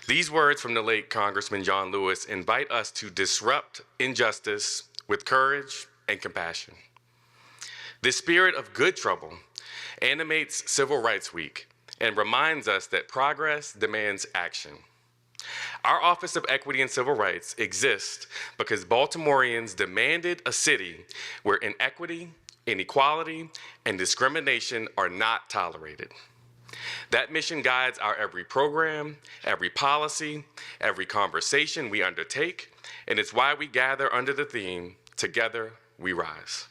These words from the late Congressman John Lewis invite us to disrupt injustice with courage and compassion. The spirit of good trouble animates Civil Rights Week and reminds us that progress demands action. Our Office of Equity and Civil Rights exists because Baltimoreans demanded a city where inequity, inequality, and discrimination are not tolerated. That mission guides our every program, every policy, every conversation we undertake, and it's why we gather under the theme, Together We Rise.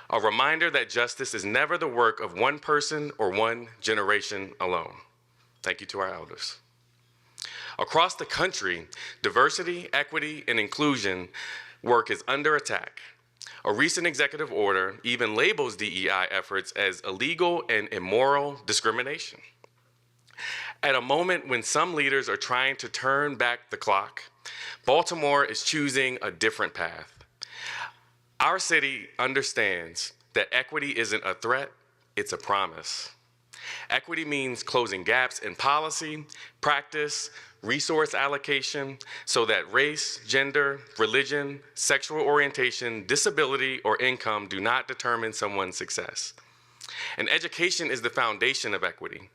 A reminder that justice is never the work of one person or one generation alone. Thank you to our elders. Across the country, diversity, equity, and inclusion work is under attack. A recent executive order even labels DEI efforts as illegal and immoral discrimination. At a moment when some leaders are trying to turn back the clock, Baltimore is choosing a different path. Our city understands that equity isn't a threat, it's a promise. Equity means closing gaps in policy, practice, resource allocation, so that race, gender, religion, sexual orientation, disability, or income do not determine someone's success. And education is the foundation of equity.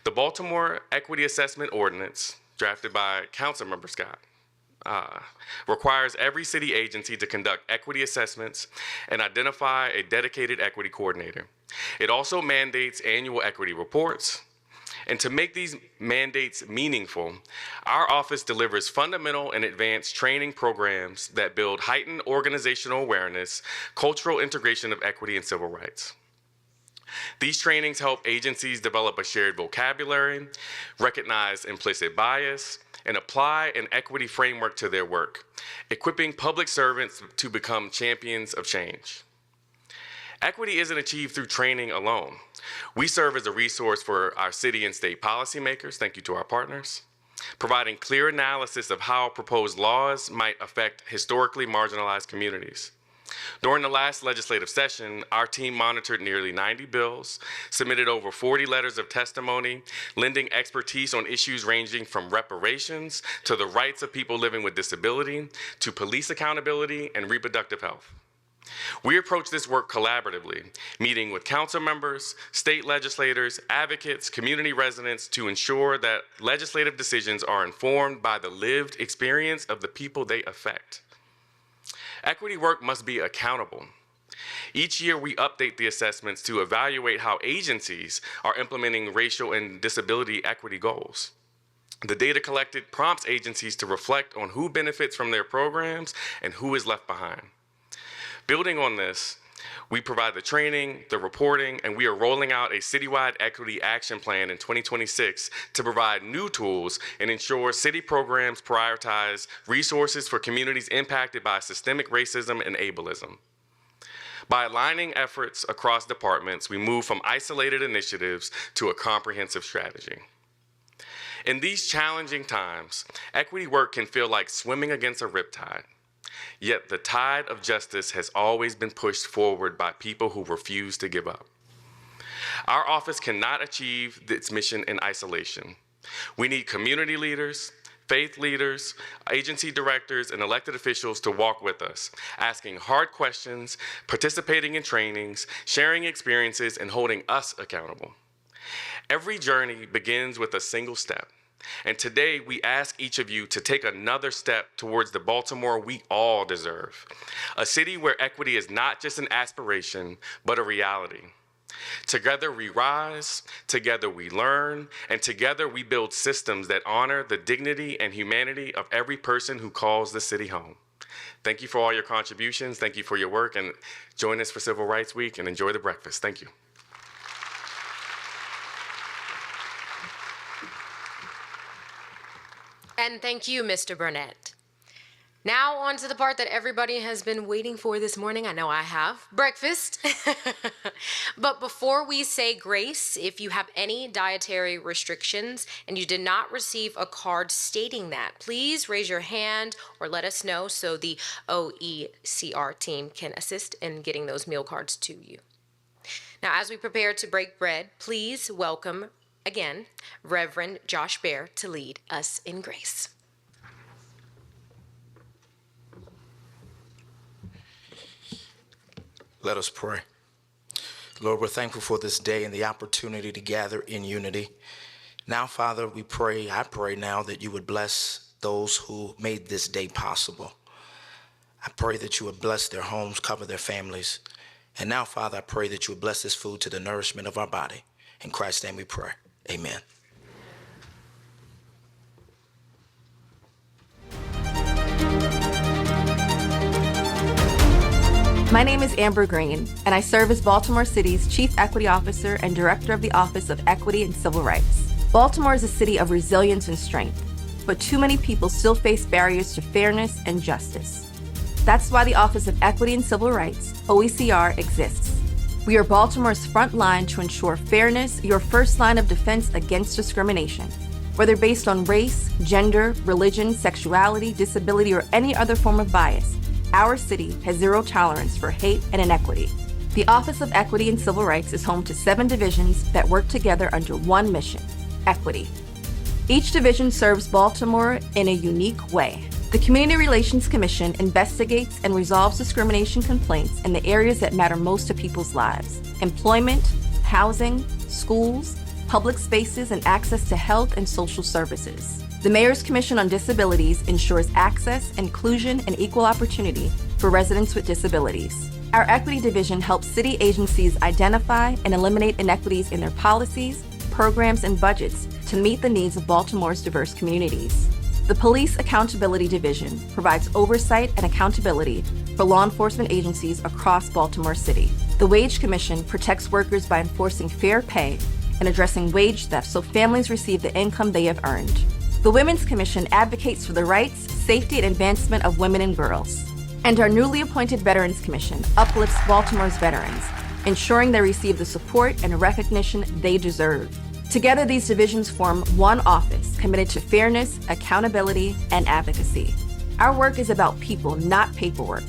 The Baltimore Equity Assessment Ordinance, drafted by Councilmember Scott, requires every city agency to conduct equity assessments and identify a dedicated equity coordinator. It also mandates annual equity reports. And to make these mandates meaningful, our office delivers fundamental and advanced training programs that build heightened organizational awareness, cultural integration of equity and civil rights. These trainings help agencies develop a shared vocabulary, recognize implicit bias, and apply an equity framework to their work, equipping public servants to become champions of change. Equity isn't achieved through training alone. We serve as a resource for our city and state policymakers, thank you to our partners, providing clear analysis of how proposed laws might affect historically marginalized communities. During the last legislative session, our team monitored nearly 90 bills, submitted over 40 letters of testimony, lending expertise on issues ranging from reparations to the rights of people living with disability, to police accountability and reproductive health. We approach this work collaboratively, meeting with council members, state legislators, advocates, community residents to ensure that legislative decisions are informed by the lived experience of the people they affect. Equity work must be accountable. Each year, we update the assessments to evaluate how agencies are implementing racial and disability equity goals. The data collected prompts agencies to reflect on who benefits from their programs and who is left behind. Building on this, we provide the training, the reporting, and we are rolling out a citywide equity action plan in 2026 to provide new tools and ensure city programs prioritize resources for communities impacted by systemic racism and ableism. By aligning efforts across departments, we move from isolated initiatives to a comprehensive strategy. In these challenging times, equity work can feel like swimming against a riptide. Yet the tide of justice has always been pushed forward by people who refuse to give up. Our office cannot achieve its mission in isolation. We need community leaders, faith leaders, agency directors, and elected officials to walk with us, asking hard questions, participating in trainings, sharing experiences, and holding us accountable. Every journey begins with a single step. And today we ask each of you to take another step towards the Baltimore we all deserve. A city where equity is not just an aspiration, but a reality. Together we rise, together we learn, and together we build systems that honor the dignity and humanity of every person who calls the city home. Thank you for all your contributions. Thank you for your work, and join us for Civil Rights Week and enjoy the breakfast. Thank you. And thank you, Mr. Burnett. Now on to the part that everybody has been waiting for this morning. I know I have. Breakfast. But before we say grace, if you have any dietary restrictions and you did not receive a card stating that, please raise your hand or let us know so the OECR team can assist in getting those meal cards to you. Now, as we prepare to break bread, please welcome again Reverend Josh Bear to lead us in grace. Let us pray. Lord, we're thankful for this day and the opportunity to gather in unity. Now, Father, I pray now that you would bless those who made this day possible. I pray that you would bless their homes, cover their families. And now, Father, I pray that you would bless this food to the nourishment of our body. In Christ's name we pray. Amen. My name is Amber Green, and I serve as Baltimore City's Chief Equity Officer and Director of the Office of Equity and Civil Rights. Baltimore is a city of resilience and strength, but too many people still face barriers to fairness and justice. That's why the Office of Equity and Civil Rights, OECR, exists. We are Baltimore's front line to ensure fairness, your first line of defense against discrimination. Whether based on race, gender, religion, sexuality, disability, or any other form of bias, our city has zero tolerance for hate and inequity. The Office of Equity and Civil Rights is home to 7 divisions that work together under one mission: equity. Each division serves Baltimore in a unique way. The Community Relations Commission investigates and resolves discrimination complaints in the areas that matter most to people's lives: employment, housing, schools, public spaces, and access to health and social services. The Mayor's Commission on Disabilities ensures access, inclusion, and equal opportunity for residents with disabilities. Our Equity Division helps city agencies identify and eliminate inequities in their policies, programs, and budgets to meet the needs of Baltimore's diverse communities. The Police Accountability Division provides oversight and accountability for law enforcement agencies across Baltimore City. The Wage Commission protects workers by enforcing fair pay and addressing wage theft so families receive the income they have earned. The Women's Commission advocates for the rights, safety, and advancement of women and girls. And our newly appointed Veterans Commission uplifts Baltimore's veterans, ensuring they receive the support and recognition they deserve. Together, these divisions form one office committed to fairness, accountability, and advocacy. Our work is about people, not paperwork.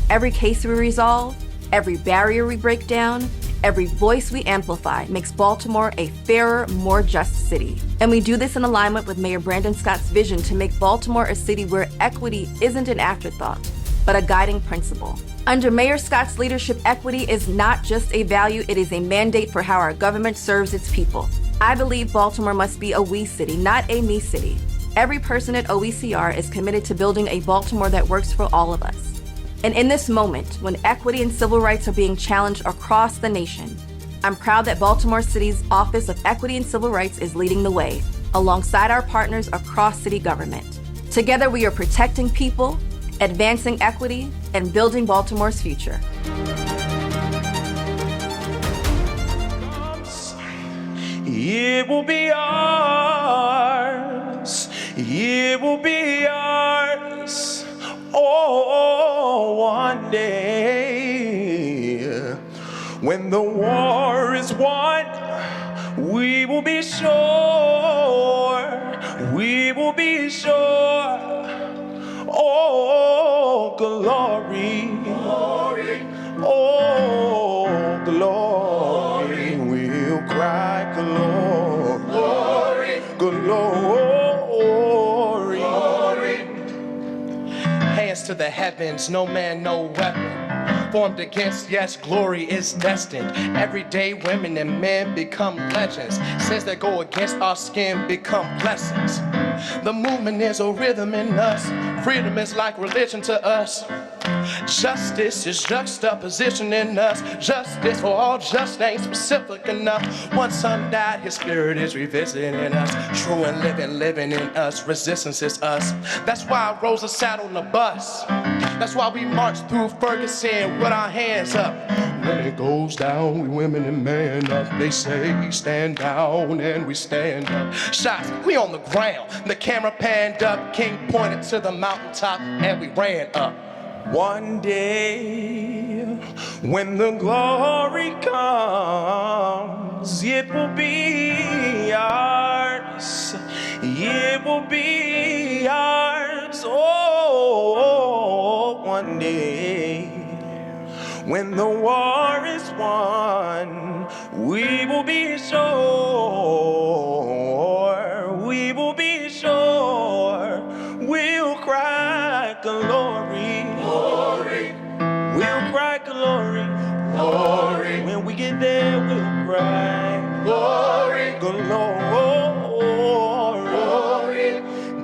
Every case we resolve, every barrier we break down, every voice we amplify makes Baltimore a fairer, more just city. And we do this in alignment with Mayor Brandon Scott's vision to make Baltimore a city where equity isn't an afterthought, but a guiding principle. Under Mayor Scott's leadership, equity is not just a value, it is a mandate for how our government serves its people. I believe Baltimore must be a we city, not a me city. Every person at OECR is committed to building a Baltimore that works for all of us. And in this moment, when equity and civil rights are being challenged across the nation, I'm proud that Baltimore City's Office of Equity and Civil Rights is leading the way, alongside our partners across city government. Together, we are protecting people, advancing equity, and building Baltimore's future. It will be ours. It will be ours. Oh, one day when the war is won, we will be sure. We will be sure. Oh, glory. Oh, glory. We'll cry glory. Glory. Hands to the heavens, no man, no weapon formed against, yes, glory is destined. Every day women and men become legends. Sins that go against our skin become blessings. The movement is a rhythm in us. Freedom is like religion to us. Justice is juxtaposition in us. Justice for all just ain't specific enough. One son died, his spirit is revisiting us. True and living in us. Resistance is us. That's why I rose a saddle on the bus. That's why we march through Ferguson with our hands up. When it goes down, we women and man up. They say stand down and we stand up. Shots, we on the ground. The camera panned up. King pointed to the mountaintop and we ran up. One day when the glory comes, it will be ours. It will be ours. Oh, one day when the war is won, we will be sure. We will be sure. We'll cry glory. We'll cry glory. When we get there, we'll cry glory.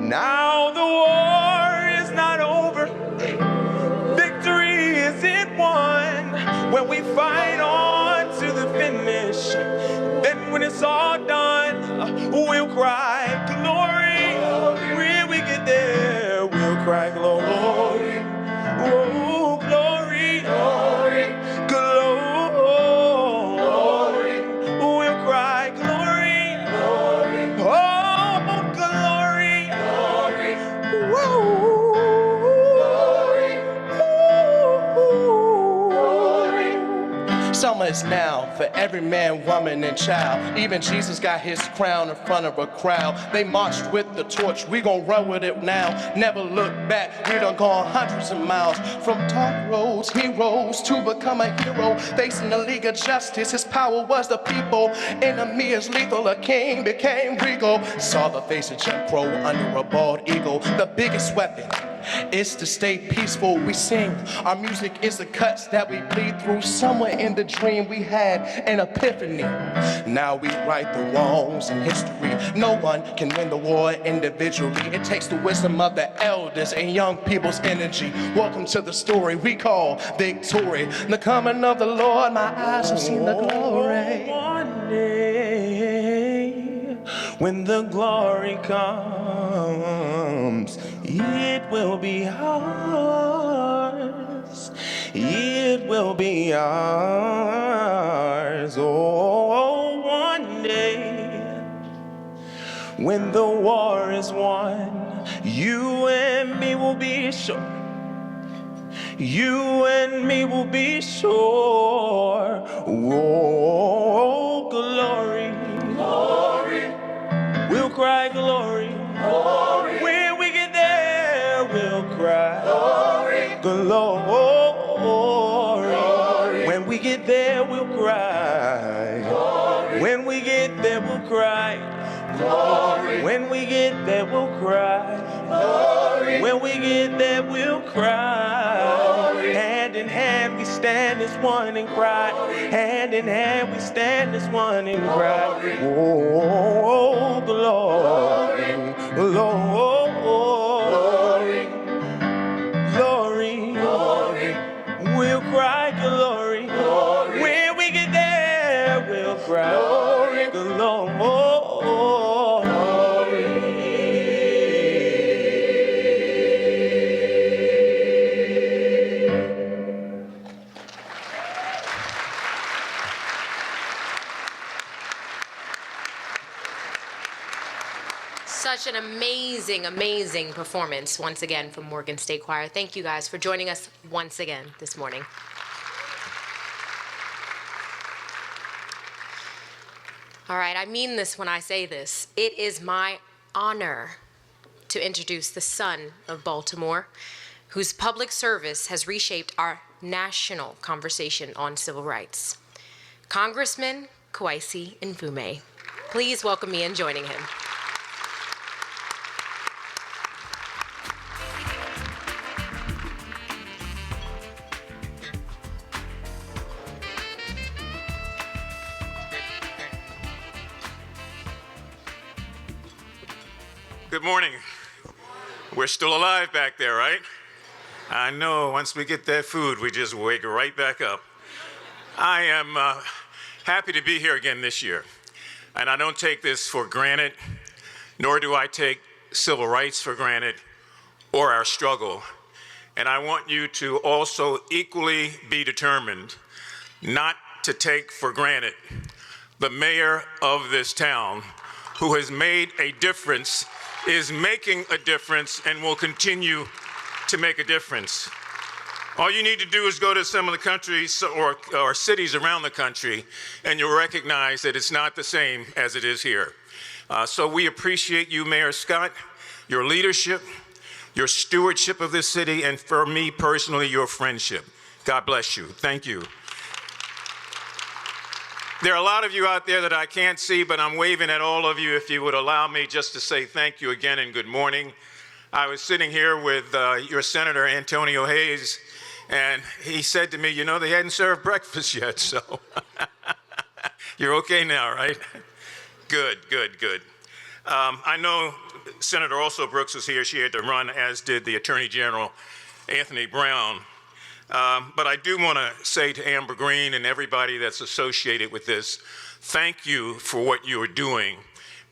Now the war is not over. Victory isn't won. When we fight on to the finish, then when it's all done, we'll cry glory. When we get there, we'll cry glory. Oh, glory, glory, glory. We'll cry glory, glory. Oh, glory, glory. Whoa. Summer is now for every man, woman, and child. Even Jesus got his crown in front of a crowd. They marched with the torch, we gon' run with it now. Never look back, we done gone hundreds of miles. From dark roads, he rose to become a hero. Facing the League of Justice, his power was the people. Enemy is lethal, a king became regal. Saw the face of Jim Crow under a bald eagle. The biggest weapon is to stay peaceful. We sing, our music is the cuts that we bleed through. Somewhere in the dream we had an epiphany. Now we right the wrongs in history. No one can win the war individually. It takes the wisdom of the elders and young people's energy. Welcome to the story we call victory. The coming of the Lord, my eyes have seen the glory. One day when the glory comes, it will be ours. It will be ours. Oh, one day when the war is won, you and me will be sure. You and me will be sure. Oh, glory, glory. We'll cry glory. Glory. When we get there, we'll cry glory. Glory. When we get there, we'll cry. Glory. When we get there, we'll cry. Glory. When we get there, we'll cry. Glory. When we get there, we'll cry. Glory. Hand in hand, we stand as one and cry. Hand in hand, we stand as one and cry. Oh, glory, glory, glory, glory, we'll cry glory. Glory. When we get there, we'll cry glory. Glory. Such an amazing, amazing performance once again from Morgan State Choir. Thank you guys for joining us once again this morning. All right, I mean this when I say this. It is my honor to introduce the son of Baltimore, whose public service has reshaped our national conversation on civil rights. Congressman Kweisi Mfume. Please welcome me in joining him. Good morning. We're still alive back there, right? I know, once we get that food, we just wake right back up. I am happy to be here again this year, and I don't take this for granted, nor do I take civil rights for granted or our struggle. And I want you to also equally be determined not to take for granted the mayor of this town, who has made a difference, is making a difference, and will continue to make a difference. All you need to do is go to some of the countries or cities around the country, and you'll recognize that it's not the same as it is here. So we appreciate you, Mayor Scott, your leadership, your stewardship of this city, and for me personally, your friendship. God bless you. Thank you. There are a lot of you out there that I can't see, but I'm waving at all of you if you would allow me just to say thank you again and good morning. I was sitting here with your Senator Antonio Hayes, and he said to me, you know, they hadn't served breakfast yet, so you're okay now, right? Good, good, good. I know Senator also Brooks was here. She had to run, as did the Attorney General, Anthony Brown. But I do want to say to Amber Green and everybody that's associated with this, thank you for what you are doing,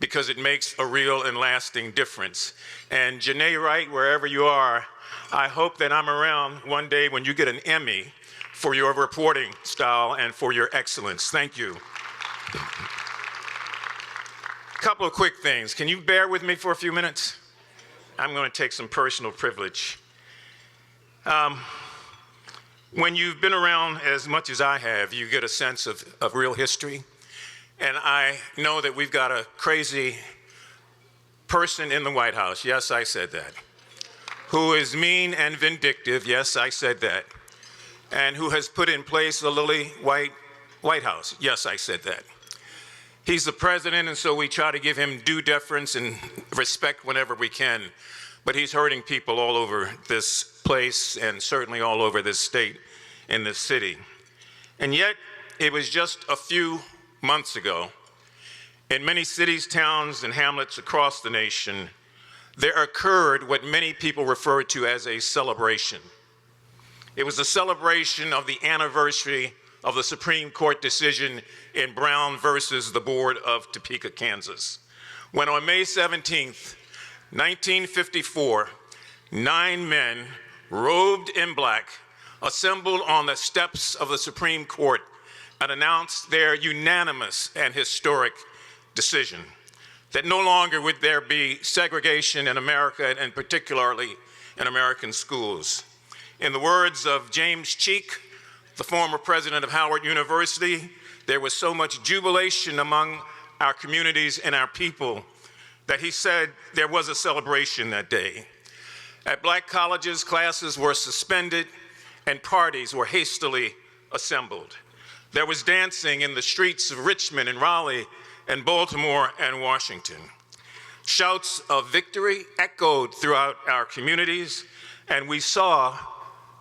because it makes a real and lasting difference. And Janae Wright, wherever you are, I hope that I'm around one day when you get an Emmy for your reporting style and for your excellence. Thank you. A couple of quick things. Can you bear with me for a few minutes? I'm going to take some personal privilege. When you've been around as much as I have, you get a sense of real history. And I know that we've got a crazy person in the White House. Yes, I said that. Who is mean and vindictive. Yes, I said that. And who has put in place the lily White House. Yes, I said that. He's the president, and so we try to give him due deference and respect whenever we can. But he's hurting people all over this place and certainly all over this state and this city. And yet, it was just a few months ago, in many cities, towns, and hamlets across the nation, there occurred what many people refer to as a celebration. It was a celebration of the anniversary of the Supreme Court decision in Brown versus the Board of Topeka, Kansas, when on May 17th, 1954, 9 men robed in black assembled on the steps of the Supreme Court and announced their unanimous and historic decision that no longer would there be segregation in America, and particularly in American schools. In the words of James Cheek, the former president of Howard University, there was so much jubilation among our communities and our people that he said there was a celebration that day. At black colleges, classes were suspended and parties were hastily assembled. There was dancing in the streets of Richmond and Raleigh and Baltimore and Washington. Shouts of victory echoed throughout our communities, and we saw,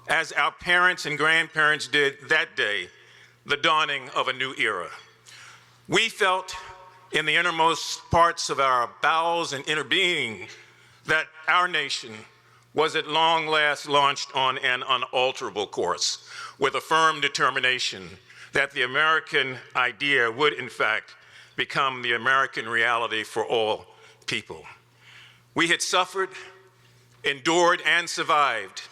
as our parents and grandparents did that day, the dawning of a new era. We felt in the innermost parts of our bowels and inner being that our nation was at long last launched on an unalterable course with a firm determination that the American idea would, in fact, become the American reality for all people. We had suffered, endured, and survived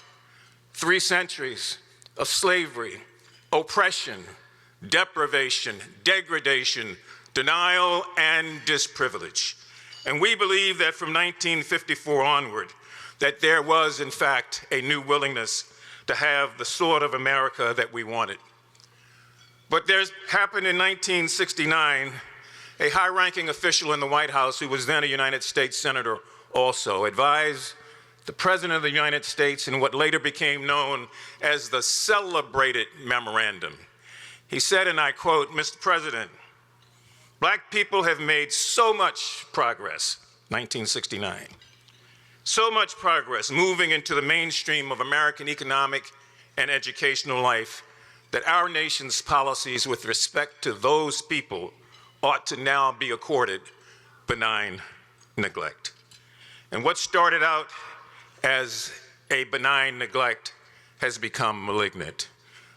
3 centuries of slavery, oppression, deprivation, degradation, denial, and disprivilege. And we believe that from 1954 onward, that there was, in fact, a new willingness to have the sort of America that we wanted. But there's happened in 1969, a high-ranking official in the White House, who was then a United States Senator also, advised the President of the United States in what later became known as the Celebrated Memorandum. He said, and I quote, "Mr. President, black people have made so much progress," 1969, "so much progress moving into the mainstream of American economic and educational life that our nation's policies with respect to those people ought to now be accorded benign neglect." And what started out as a benign neglect has become malignant.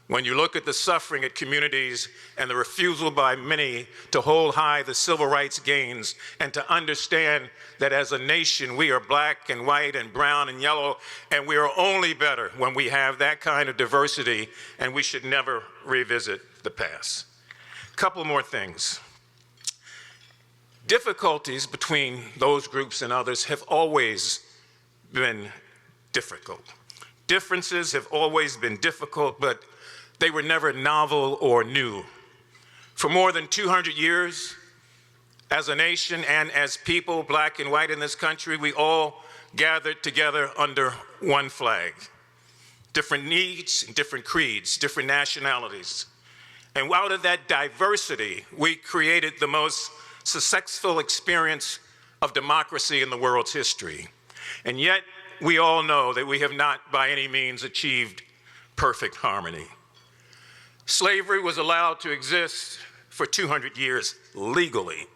When you look at the suffering at communities and the refusal by many to hold high the civil rights gains and to understand that as a nation we are black and white and brown and yellow, and we are only better when we have that kind of diversity, and we should never revisit the past. A couple more things. Difficulties between those groups and others have always been difficult. Differences have always been difficult, but they were never novel or new. For more than 200 years, as a nation and as people, black and white in this country, we all gathered together under one flag. Different needs, different creeds, different nationalities. And out of that diversity, we created the most successful experience of democracy in the world's history. And yet, we all know that we have not by any means achieved perfect harmony. Slavery was allowed to exist for 200 years legally.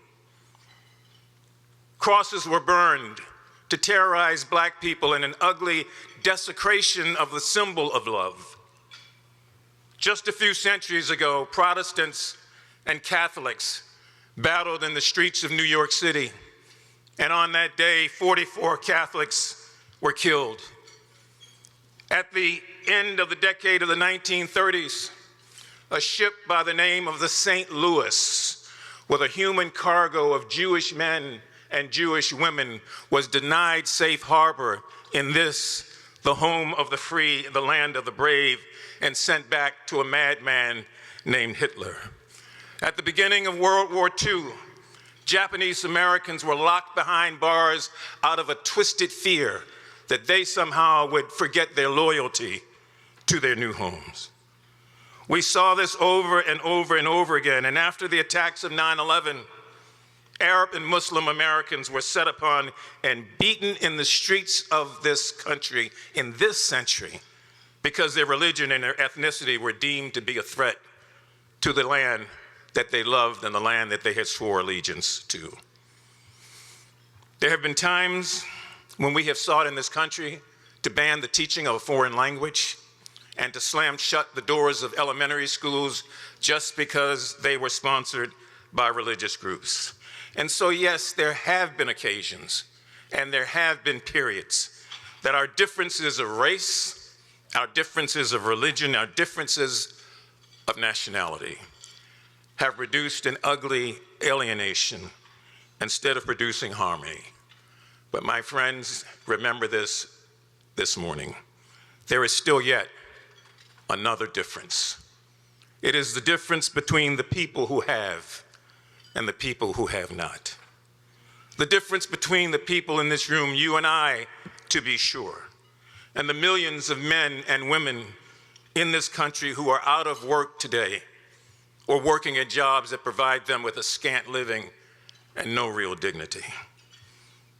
Crosses were burned to terrorize black people in an ugly desecration of the symbol of love. Just a few centuries ago, Protestants and Catholics battled in the streets of New York City, and on that day, 44 Catholics were killed. At the end of the decade of the 1930s, a ship by the name of the St. Louis, with a human cargo of Jewish men and Jewish women, was denied safe harbor in this, the home of the free, the land of the brave, and sent back to a madman named Hitler. At the beginning of World War II, Japanese Americans were locked behind bars out of a twisted fear that they somehow would forget their loyalty to their new homes. We saw this over and over and over again, and after the attacks of 9/11, Arab and Muslim Americans were set upon and beaten in the streets of this country in this century because their religion and their ethnicity were deemed to be a threat to the land that they loved and the land that they had swore allegiance to. There have been times when we have sought in this country to ban the teaching of a foreign language and to slam shut the doors of elementary schools just because they were sponsored by religious groups. And so, yes, there have been occasions and there have been periods that our differences of race, our differences of religion, our differences of nationality have reduced an ugly alienation instead of producing harmony. But my friends, remember this morning. There is still yet another difference. It is the difference between the people who have and the people who have not. The difference between the people in this room, you and I, to be sure, and the millions of men and women in this country who are out of work today or working at jobs that provide them with a scant living and no real dignity.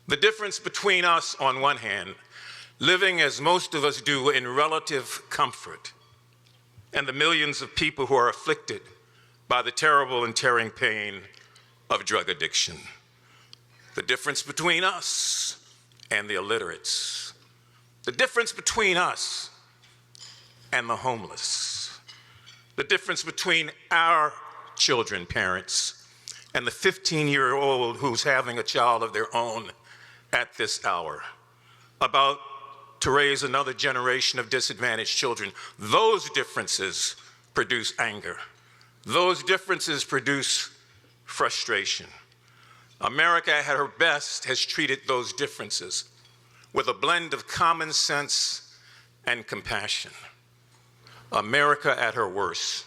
The difference between us, on one hand, living as most of us do in relative comfort, and the millions of people who are afflicted by the terrible and tearing pain of drug addiction. The difference between us and the illiterates, The difference between us and the homeless. The difference between our children, parents, and the 15-year-old who's having a child of their own at this hour, about to raise another generation of disadvantaged children. Those differences produce anger. Those differences produce frustration. America at her best has treated those differences with a blend of common sense and compassion. America at her worst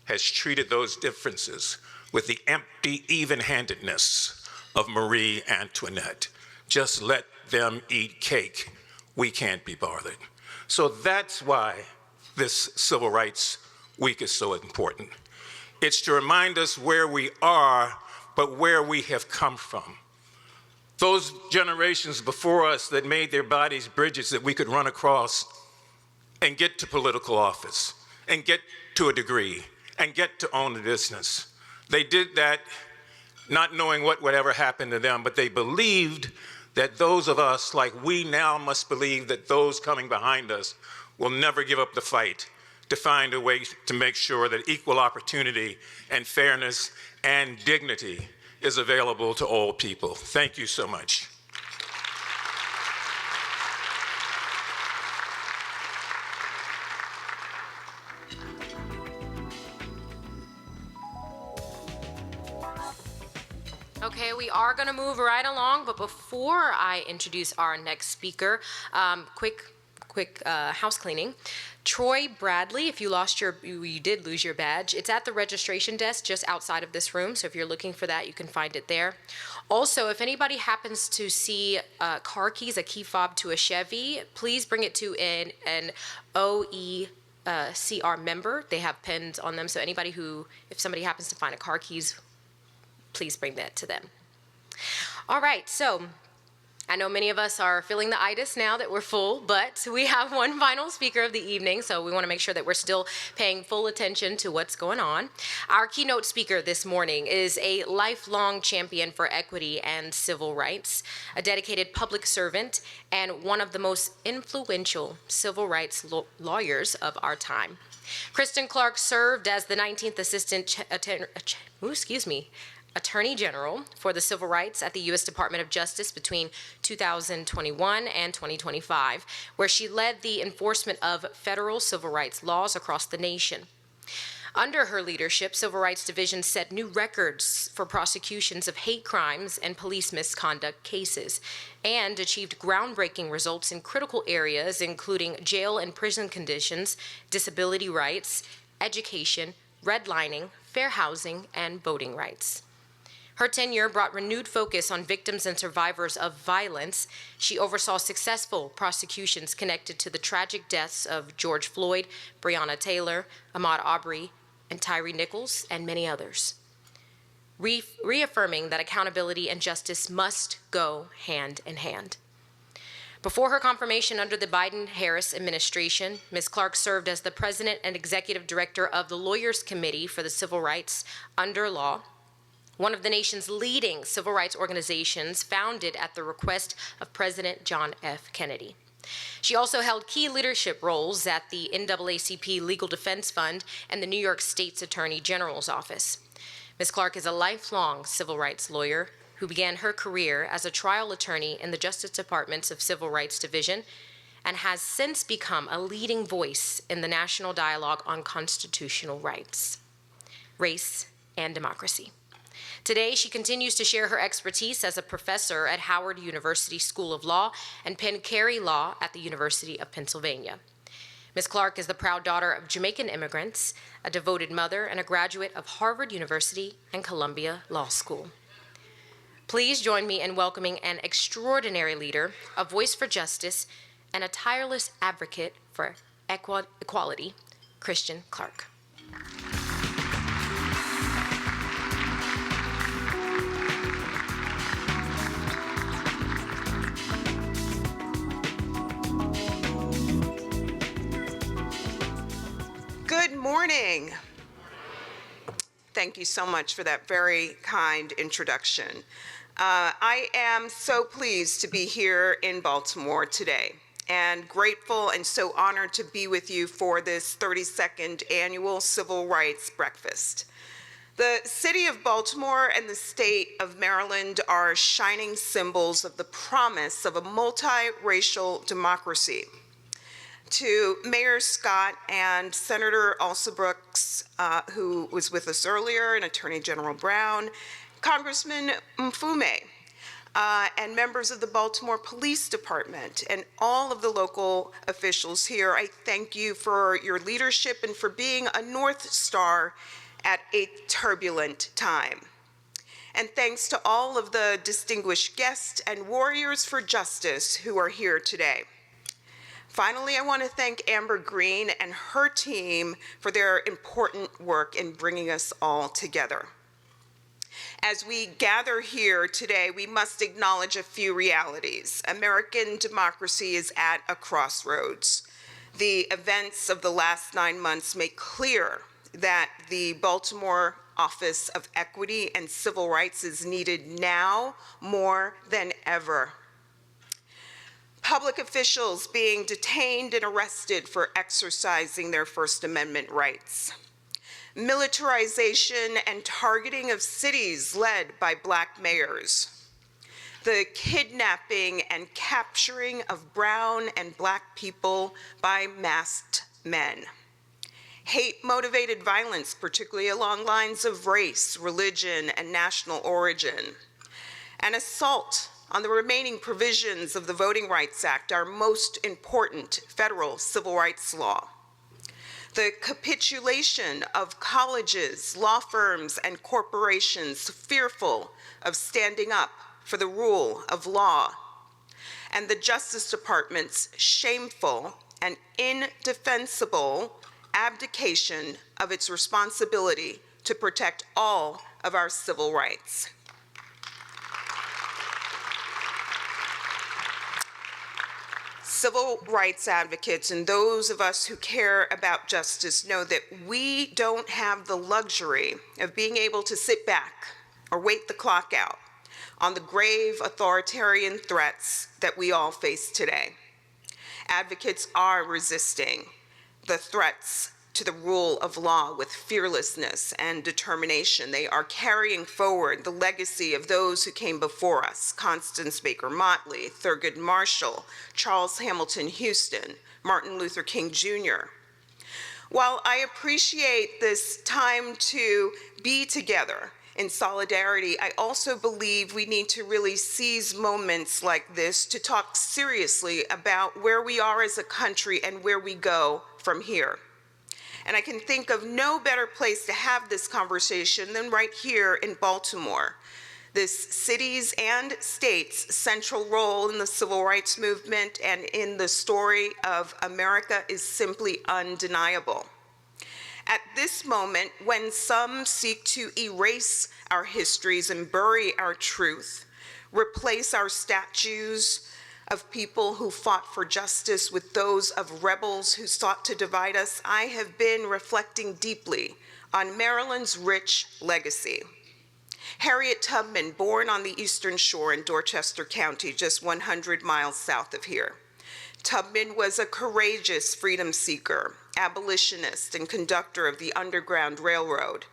has treated those differences with the empty even-handedness of Marie Antoinette. Just let them eat cake. We can't be bothered. So that's why this Civil Rights Week is so important. It's to remind us where we are, but where we have come from. Those generations before us that made their bodies bridges that we could run across and get to political office, and get to a degree, and get to own a business. They did that not knowing what would ever happen to them, but they believed that those of us, like we now must believe that those coming behind us will never give up the fight to find a way to make sure that equal opportunity and fairness and dignity is available to all people. Thank you so much. Okay, we are going to move right along, but before I introduce our next speaker, quick house cleaning. Troy Bradley, if you did lose your badge, it's at the registration desk just outside of this room. So if you're looking for that, you can find it there. Also, if anybody happens to see car keys, a key fob to a Chevy, please bring it to an OECR member. They have pens on them. So if somebody happens to find a car keys, please bring that to them. All right, so I know many of us are feeling the itis now that we're full, but we have one final speaker of the evening, so we want to make sure that we're still paying full attention to what's going on. Our keynote speaker this morning is a lifelong champion for equity and civil rights, a dedicated public servant, and one of the most influential civil rights lawyers of our time. Kristen Clarke served as the 19th Assistant Attorney General for the Civil Rights at the U.S. Department of Justice between 2021 and 2025, where she led the enforcement of federal civil rights laws across the nation. Under her leadership, Civil Rights Division set new records for prosecutions of hate crimes and police misconduct cases, and achieved groundbreaking results in critical areas including jail and prison conditions, disability rights, education, redlining, fair housing, and voting rights. Her tenure brought renewed focus on victims and survivors of violence. She oversaw successful prosecutions connected to the tragic deaths of George Floyd, Breonna Taylor, Ahmaud Arbery, and Tyre Nichols, and many others, reaffirming that accountability and justice must go hand in hand. Before her confirmation under the Biden-Harris administration, Ms. Clarke served as the president and executive director of the Lawyers Committee for the Civil Rights Under Law, one of the nation's leading civil rights organizations founded at the request of President John F. Kennedy. She also held key leadership roles at the NAACP Legal Defense Fund and the New York State's Attorney General's Office. Ms. Clarke is a lifelong civil rights lawyer who began her career as a trial attorney in the Justice Department's of Civil Rights Division and has since become a leading voice in the national dialogue on constitutional rights, race, and democracy. Today, she continues to share her expertise as a professor at Howard University School of Law and Penn Carey Law at the University of Pennsylvania. Ms. Clarke is the proud daughter of Jamaican immigrants, a devoted mother, and a graduate of Harvard University and Columbia Law School. Please join me in welcoming an extraordinary leader, a voice for justice, and a tireless advocate for equality, Kristen Clarke. Good morning. Thank you so much for that very kind introduction. I am so pleased to be here in Baltimore today and grateful and so honored to be with you for this 32nd annual Civil Rights Breakfast. The city of Baltimore and the state of Maryland are shining symbols of the promise of a multiracial democracy. To Mayor Scott and Senator Alsobrooks, who was with us earlier, and Attorney General Brown, Congressman Mfume, and members of the Baltimore Police Department, and all of the local officials here, I thank you for your leadership and for being a North Star at a turbulent time. And thanks to all of the distinguished guests and warriors for justice who are here today. Finally, I want to thank Amber Green and her team for their important work in bringing us all together. As we gather here today, we must acknowledge a few realities. American democracy is at a crossroads. The events of the last 9 months make clear that the Baltimore Office of Equity and Civil Rights is needed now more than ever. Public officials being detained and arrested for exercising their First Amendment rights. Militarization and targeting of cities led by Black mayors. The kidnapping and capturing of brown and Black people by masked men. Hate-motivated violence, particularly along lines of race, religion, and national origin. An assault on the remaining provisions of the Voting Rights Act, our most important federal civil rights law. The capitulation of colleges, law firms, and corporations fearful of standing up for the rule of law. And the Justice Department's shameful and indefensible abdication of its responsibility to protect all of our civil rights. Civil rights advocates and those of us who care about justice know that we don't have the luxury of being able to sit back or wait the clock out on the grave authoritarian threats that we all face today. Advocates are resisting the threats to the rule of law with fearlessness and determination. They are carrying forward the legacy of those who came before us: Constance Baker Motley, Thurgood Marshall, Charles Hamilton Houston, Martin Luther King Jr. While I appreciate this time to be together in solidarity, I also believe we need to really seize moments like this to talk seriously about where we are as a country and where we go from here. And I can think of no better place to have this conversation than right here in Baltimore. This city's and state's central role in the civil rights movement and in the story of America is simply undeniable. At this moment, when some seek to erase our histories and bury our truth, replace our statues of people who fought for justice with those of rebels who sought to divide us, I have been reflecting deeply on Maryland's rich legacy. Harriet Tubman, born on the Eastern Shore in Dorchester County, just 100 miles south of here. Tubman was a courageous freedom seeker, abolitionist, and conductor of the Underground Railroad.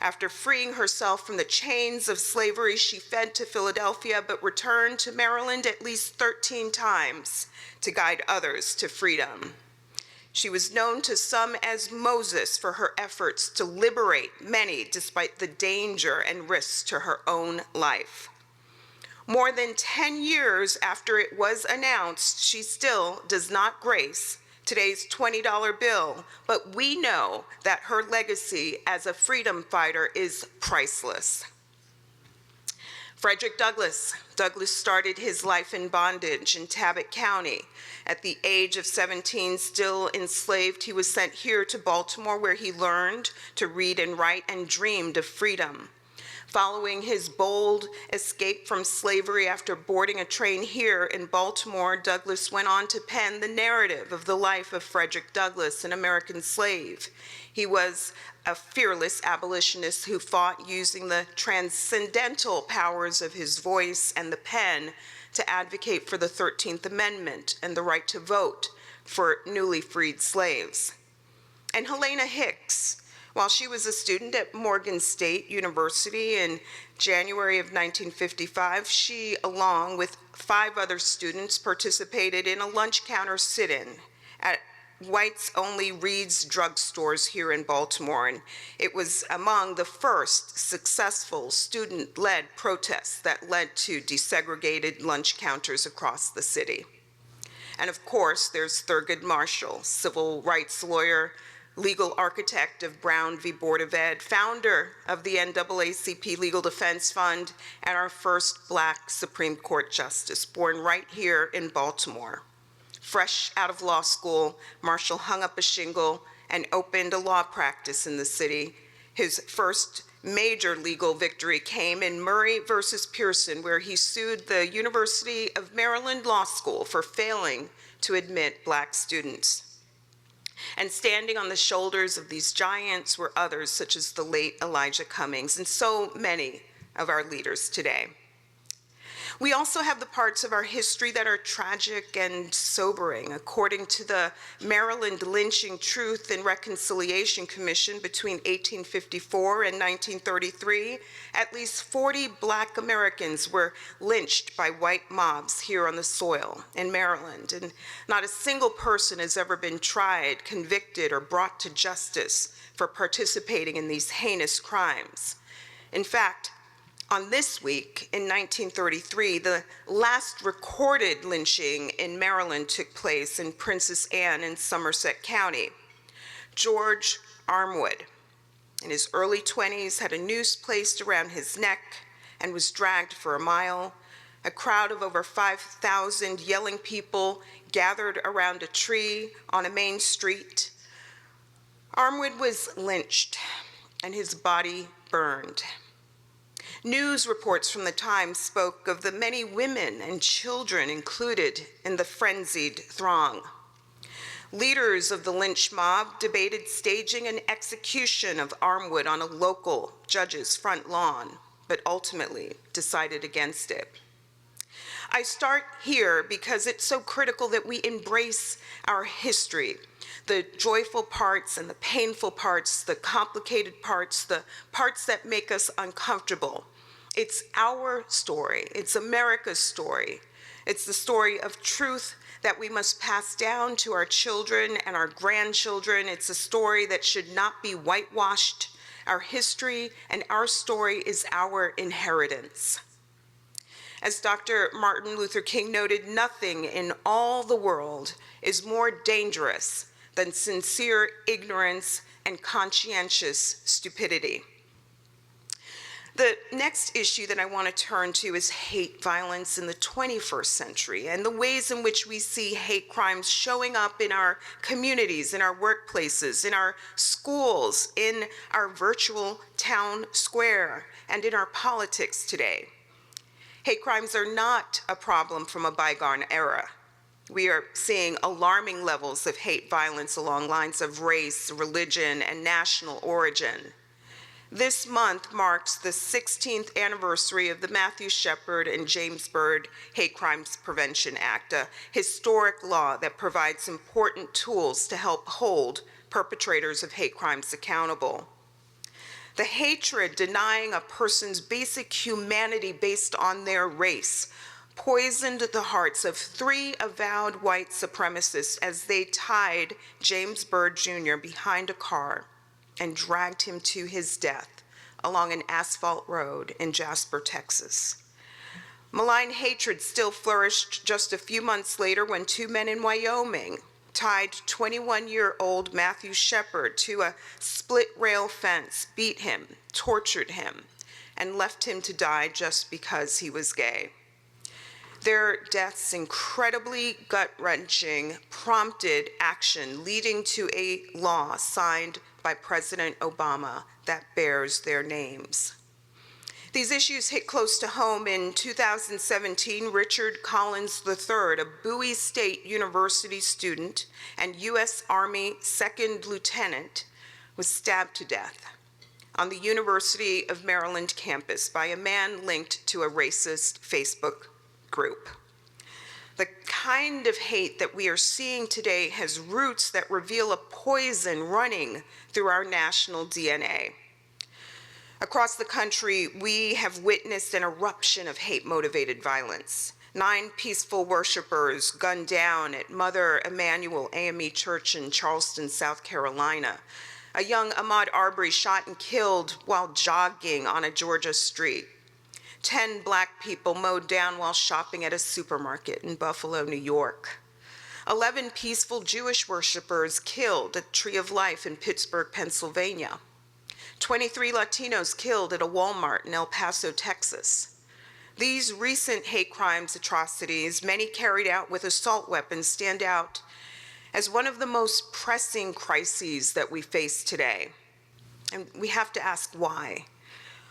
After freeing herself from the chains of slavery, she fled to Philadelphia, but returned to Maryland at least 13 times to guide others to freedom. She was known to some as Moses for her efforts to liberate many despite the danger and risks to her own life. More than 10 years after it was announced, she still does not grace today's $20 bill, but we know that her legacy as a freedom fighter is priceless. Frederick Douglass. Douglass started his life in bondage in Tabot County. At the age of 17, still enslaved, he was sent here to Baltimore, where he learned to read and write and dreamed of freedom. Following his bold escape from slavery after boarding a train here in Baltimore, Douglass went on to pen the narrative of the life of Frederick Douglass, an American slave. He was a fearless abolitionist who fought using the transcendental powers of his voice and the pen to advocate for the 13th Amendment and the right to vote for newly freed slaves. And Helena Hicks, while she was a student at Morgan State University in January of 1955, she, along with 5 other students, participated in a lunch counter sit-in at whites-only Reed's drugstores here in Baltimore, and it was among the first successful student-led protests that led to desegregated lunch counters across the city. And of course, there's Thurgood Marshall, civil rights lawyer, legal architect of Brown v. Board of Ed, founder of the NAACP Legal Defense Fund, and our first Black Supreme Court justice, born right here in Baltimore. Fresh out of law school, Marshall hung up a shingle and opened a law practice in the city. His first major legal victory came in Murray versus Pearson, where he sued the University of Maryland Law School for failing to admit Black students. And standing on the shoulders of these giants were others such as the late Elijah Cummings and so many of our leaders today. We also have the parts of our history that are tragic and sobering. According to the Maryland Lynching Truth and Reconciliation Commission between 1854 and 1933, at least 40 Black Americans were lynched by white mobs here on the soil in Maryland, and not a single person has ever been tried, convicted, or brought to justice for participating in these heinous crimes. In fact, on this week in 1933, the last recorded lynching in Maryland took place in Princess Anne in Somerset County. George Armwood, in his early 20s, had a noose placed around his neck and was dragged for a mile. A crowd of over 5,000 yelling people gathered around a tree on a main street. Armwood was lynched and his body burned. News reports from the time spoke of the many women and children included in the frenzied throng. Leaders of the lynch mob debated staging an execution of Armwood on a local judge's front lawn, but ultimately decided against it. I start here because it's so critical that we embrace our history, the joyful parts and the painful parts, the complicated parts, the parts that make us uncomfortable. It's our story. It's America's story. It's the story of truth that we must pass down to our children and our grandchildren. It's a story that should not be whitewashed. Our history and our story is our inheritance. As Dr. Martin Luther King noted, nothing in all the world is more dangerous than sincere ignorance and conscientious stupidity. The next issue that I want to turn to is hate violence in the 21st century and the ways in which we see hate crimes showing up in our communities, in our workplaces, in our schools, in our virtual town square, and in our politics today. Hate crimes are not a problem from a bygone era. We are seeing alarming levels of hate violence along lines of race, religion, and national origin. This month marks the 16th anniversary of the Matthew Shepard and James Byrd Hate Crimes Prevention Act, a historic law that provides important tools to help hold perpetrators of hate crimes accountable. The hatred denying a person's basic humanity based on their race poisoned the hearts of 3 avowed white supremacists as they tied James Byrd Jr. behind a car and dragged him to his death along an asphalt road in Jasper, Texas. Malign hatred still flourished just a few months later when 2 men in Wyoming tied 21-year-old Matthew Shepard to a split rail fence, beat him, tortured him, and left him to die just because he was gay. Their deaths, incredibly gut-wrenching, prompted action leading to a law signed by President Obama that bears their names. These issues hit close to home. In 2017, Richard Collins III, a Bowie State University student and U.S. Army second lieutenant, was stabbed to death on the University of Maryland campus by a man linked to a racist Facebook group. The kind of hate that we are seeing today has roots that reveal a poison running through our national DNA. Across the country, we have witnessed an eruption of hate-motivated violence. 9 peaceful worshipers gunned down at Mother Emanuel AME Church in Charleston, South Carolina. A young Ahmaud Arbery shot and killed while jogging on a Georgia street. 10 Black people mowed down while shopping at a supermarket in Buffalo, New York. 11 peaceful Jewish worshipers killed at Tree of Life in Pittsburgh, Pennsylvania. 23 Latinos killed at a Walmart in El Paso, Texas. These recent hate crimes atrocities, many carried out with assault weapons, stand out as one of the most pressing crises that we face today. And we have to ask why.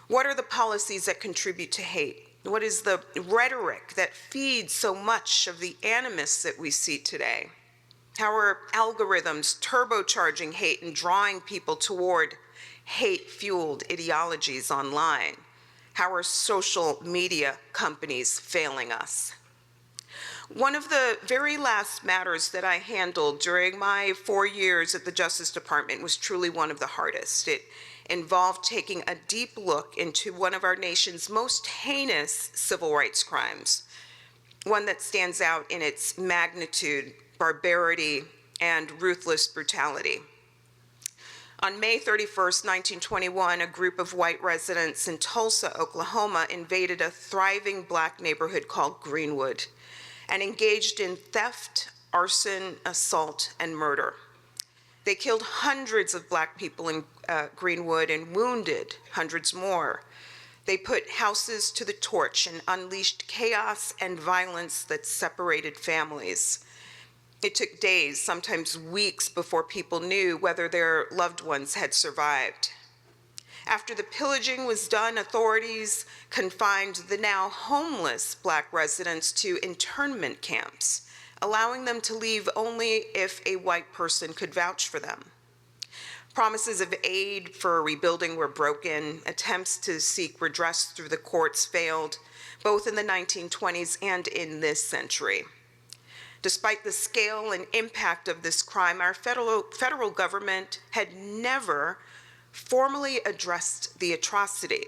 What are the policies that contribute to hate? What is the rhetoric that feeds so much of the animus that we see today? How are algorithms turbocharging hate and drawing people toward hate-fueled ideologies online? How are social media companies failing us? One of the very last matters that I handled during my 4 years at the Justice Department was truly one of the hardest. It involved taking a deep look into one of our nation's most heinous civil rights crimes, one that stands out in its magnitude, barbarity, and ruthless brutality. On May 31st, 1921, a group of white residents in Tulsa, Oklahoma, invaded a thriving Black neighborhood called Greenwood and engaged in theft, arson, assault, and murder. They killed hundreds of Black people in Greenwood and wounded hundreds more. They put houses to the torch and unleashed chaos and violence that separated families. It took days, sometimes weeks, before people knew whether their loved ones had survived. After the pillaging was done, authorities confined the now homeless Black residents to internment camps, allowing them to leave only if a white person could vouch for them. Promises of aid for rebuilding were broken. Attempts to seek redress through the courts failed, both in the 1920s and in this century. Despite the scale and impact of this crime, our federal government had never formally addressed the atrocity.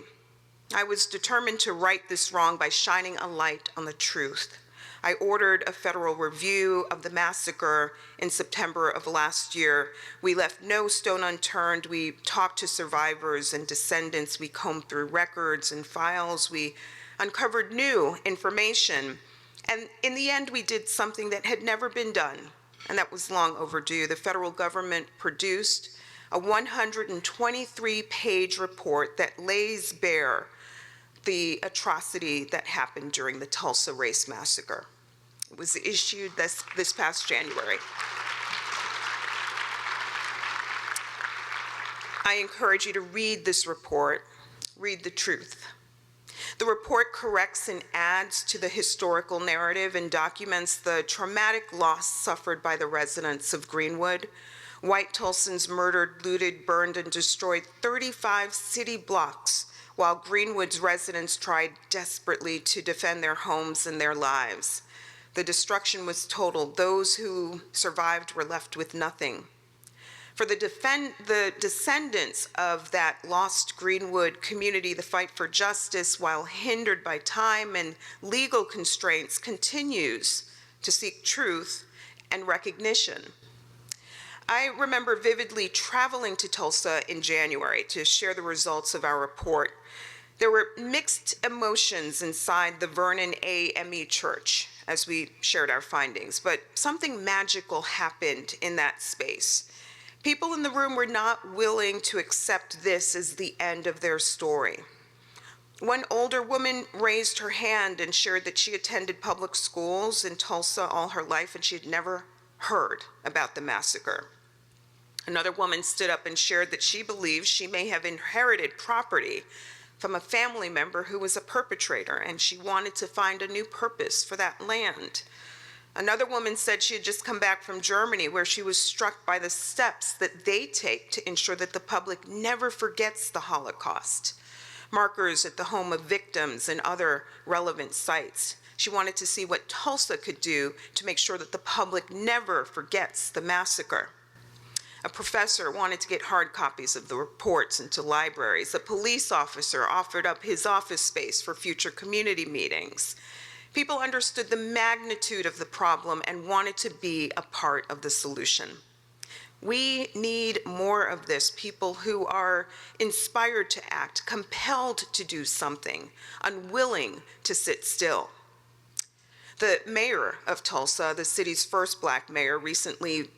I was determined to right this wrong by shining a light on the truth. I ordered a federal review of the massacre in September of last year. We left no stone unturned. We talked to survivors and descendants. We combed through records and files. We uncovered new information. And in the end, we did something that had never been done, and that was long overdue. The federal government produced a 123-page report that lays bare the atrocity that happened during the Tulsa Race Massacre. It was issued this past January. I encourage you to read this report, read the truth. The report corrects and adds to the historical narrative and documents the traumatic loss suffered by the residents of Greenwood. White Tulsans murdered, looted, burned, and destroyed 35 city blocks, while Greenwood's residents tried desperately to defend their homes and their lives. The destruction was total. Those who survived were left with nothing. For the descendants of that lost Greenwood community, the fight for justice, while hindered by time and legal constraints, continues to seek truth and recognition. I remember vividly traveling to Tulsa in January to share the results of our report. There were mixed emotions inside the Vernon AME Church as we shared our findings, but something magical happened in that space. People in the room were not willing to accept this as the end of their story. One older woman raised her hand and shared that she attended public schools in Tulsa all her life and she had never heard about the massacre. Another woman stood up and shared that she believed she may have inherited property from a family member who was a perpetrator and she wanted to find a new purpose for that land. Another woman said she had just come back from Germany where she was struck by the steps that they take to ensure that the public never forgets the Holocaust. markers at the home of victims and other relevant sites. She wanted to see what Tulsa could do to make sure that the public never forgets the massacre. A professor wanted to get hard copies of the reports into libraries. A police officer offered up his office space for future community meetings. People understood the magnitude of the problem and wanted to be a part of the solution. We need more of this, people who are inspired to act, compelled to do something, unwilling to sit still. The mayor of Tulsa, the city's first Black mayor, recently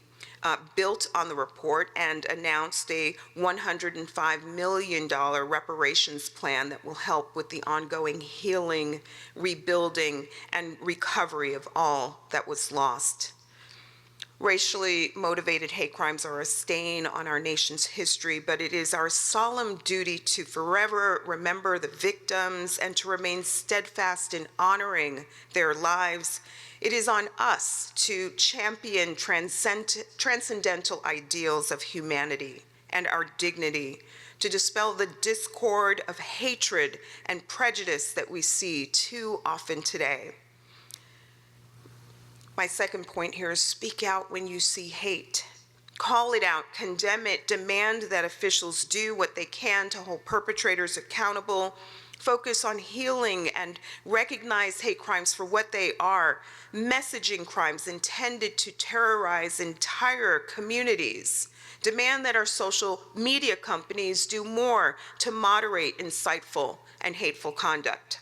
built on the report and announced a $105 million reparations plan that will help with the ongoing healing, rebuilding, and recovery of all that was lost. Racially motivated hate crimes are a stain on our nation's history, but it is our solemn duty to forever remember the victims and to remain steadfast in honoring their lives. It is on us to champion transcendental ideals of humanity and our dignity, to dispel the discord of hatred and prejudice that we see too often today. My second point here is speak out when you see hate. Call it out, condemn it, demand that officials do what they can to hold perpetrators accountable, focus on healing and recognize hate crimes for what they are, messaging crimes intended to terrorize entire communities. Demand that our social media companies do more to moderate insightful and hateful conduct.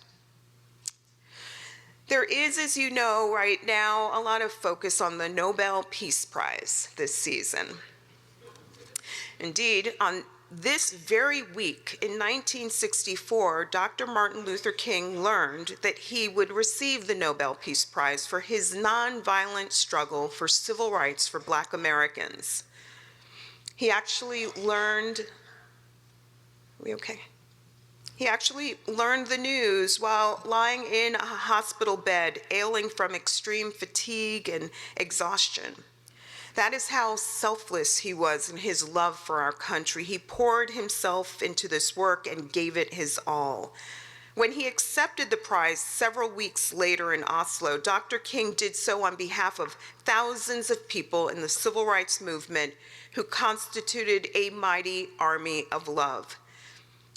There is, as you know, right now, a lot of focus on the Nobel Peace Prize this season. Indeed, on this very week in 1964, Dr. Martin Luther King learned that he would receive the Nobel Peace Prize for his nonviolent struggle for civil rights for Black Americans. He actually learned, He actually learned the news while lying in a hospital bed, ailing from extreme fatigue and exhaustion. That is how selfless he was in his love for our country. He poured himself into this work and gave it his all. When he accepted the prize several weeks later in Oslo, Dr. King did so on behalf of thousands of people in the civil rights movement who constituted a mighty army of love.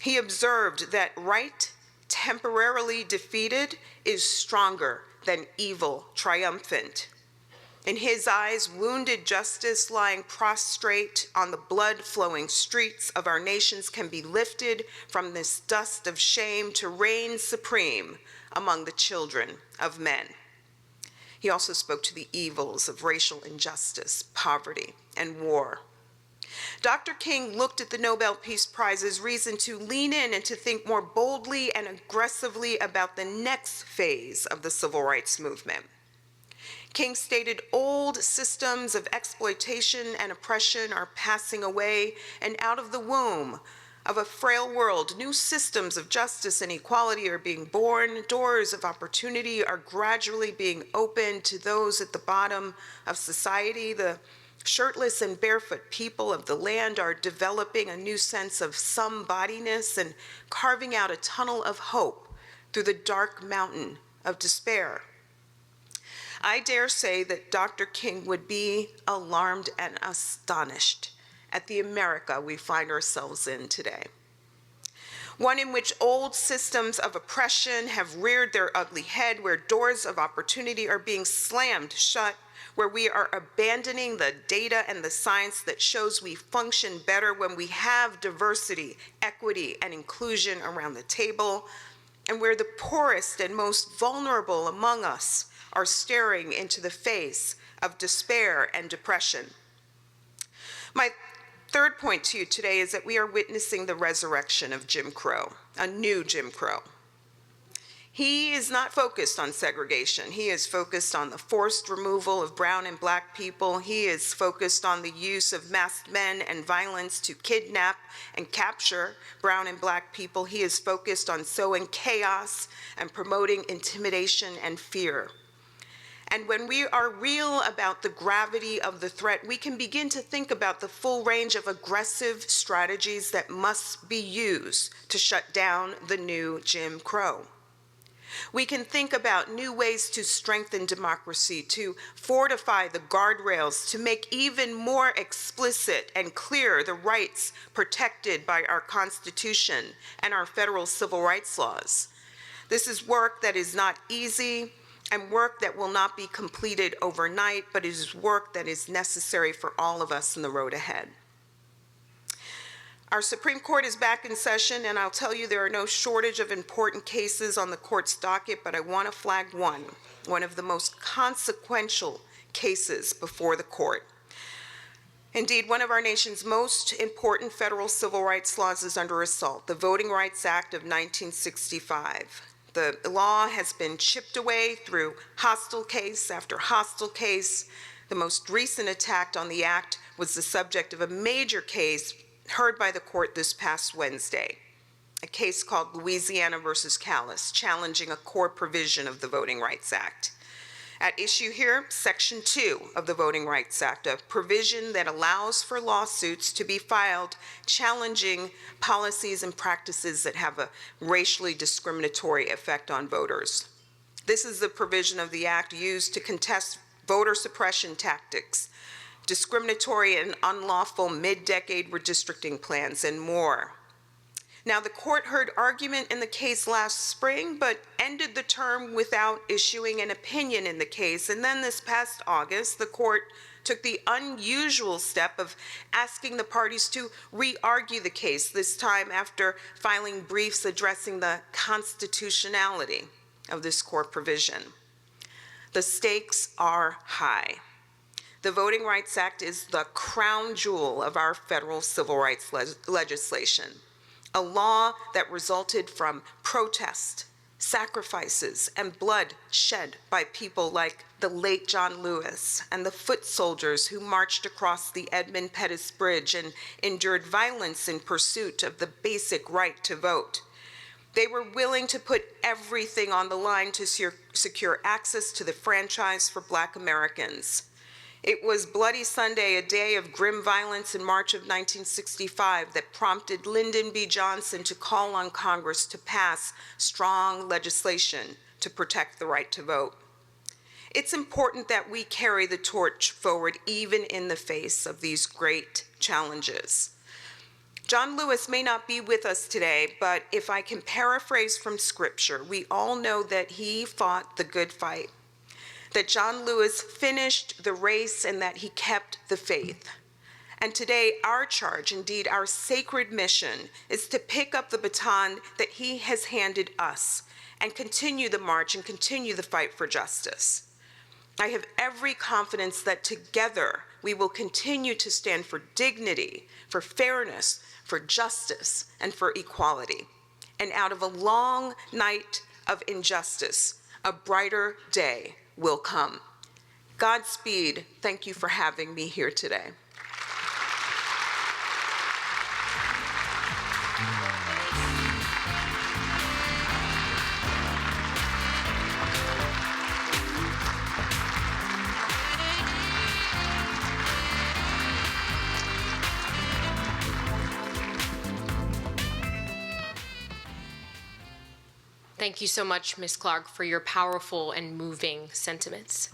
He observed that right, temporarily defeated, is stronger than evil triumphant. In his eyes, wounded justice lying prostrate on the blood-flowing streets of our nations can be lifted from this dust of shame to reign supreme among the children of men. He also spoke to the evils of racial injustice, poverty, and war. Dr. King looked at the Nobel Peace Prize as reason to lean in and to think more boldly and aggressively about the next phase of the civil rights movement. King stated old systems of exploitation and oppression are passing away, and out of the womb of a frail world, new systems of justice and equality are being born. Doors of opportunity are gradually being opened to those at the bottom of society. The shirtless and barefoot people of the land are developing a new sense of somebodiness and carving out a tunnel of hope through the dark mountain of despair. I dare say that Dr. King would be alarmed and astonished at the America we find ourselves in today. One in which old systems of oppression have reared their ugly head, where doors of opportunity are being slammed shut, where we are abandoning the data and the science that shows we function better when we have diversity, equity, and inclusion around the table, and where the poorest and most vulnerable among us are staring into the face of despair and depression. My third point to you today is that we are witnessing the resurrection of Jim Crow, a new Jim Crow. He is not focused on segregation. He is focused on the forced removal of brown and Black people. He is focused on the use of masked men and violence to kidnap and capture brown and Black people. He is focused on sowing chaos and promoting intimidation and fear. And when we are real about the gravity of the threat, we can begin to think about the full range of aggressive strategies that must be used to shut down the new Jim Crow. We can think about new ways to strengthen democracy, to fortify the guardrails, to make even more explicit and clear the rights protected by our Constitution and our federal civil rights laws. This is work that is not easy and work that will not be completed overnight, but it is work that is necessary for all of us in the road ahead. Our Supreme Court is back in session, and I'll tell you there are no shortage of important cases on the court's docket, but I want to flag one of the most consequential cases before the court. Indeed, one of our nation's most important federal civil rights laws is under assault, the Voting Rights Act of 1965. The law has been chipped away through hostile case after hostile case. The most recent attack on the act was the subject of a major case heard by the court this past Wednesday, a case called Louisiana versus Callis, challenging a core provision of the Voting Rights Act. At issue here, Section 2 of the Voting Rights Act, a provision that allows for lawsuits to be filed challenging policies and practices that have a racially discriminatory effect on voters. This is the provision of the act used to contest voter suppression tactics, discriminatory and unlawful mid-decade redistricting plans, and more. Now, the court heard argument in the case last spring, but ended the term without issuing an opinion in the case. And then this past August, the court took the unusual step of asking the parties to re-argue the case, this time after filing briefs addressing the constitutionality of this core provision. The stakes are high. The Voting Rights Act is the crown jewel of our federal civil rights legislation, a law that resulted from protest, sacrifices, and blood shed by people like the late John Lewis and the foot soldiers who marched across the Edmund Pettus Bridge and endured violence in pursuit of the basic right to vote. They were willing to put everything on the line to secure access to the franchise for Black Americans. It was Bloody Sunday, a day of grim violence in March of 1965, that prompted Lyndon B. Johnson to call on Congress to pass strong legislation to protect the right to vote. It's important that we carry the torch forward even in the face of these great challenges. John Lewis may not be with us today, but if I can paraphrase from Scripture, we all know that he fought the good fight, that John Lewis finished the race, and that he kept the faith. And today, our charge, indeed our sacred mission, is to pick up the baton that he has handed us and continue the march and continue the fight for justice. I have every confidence that together we will continue to stand for dignity, for fairness, for justice, and for equality. And out of a long night of injustice, a brighter day will come. Godspeed. Thank you for having me here today. Thank you so much, Ms. Clark, for your powerful and moving sentiments.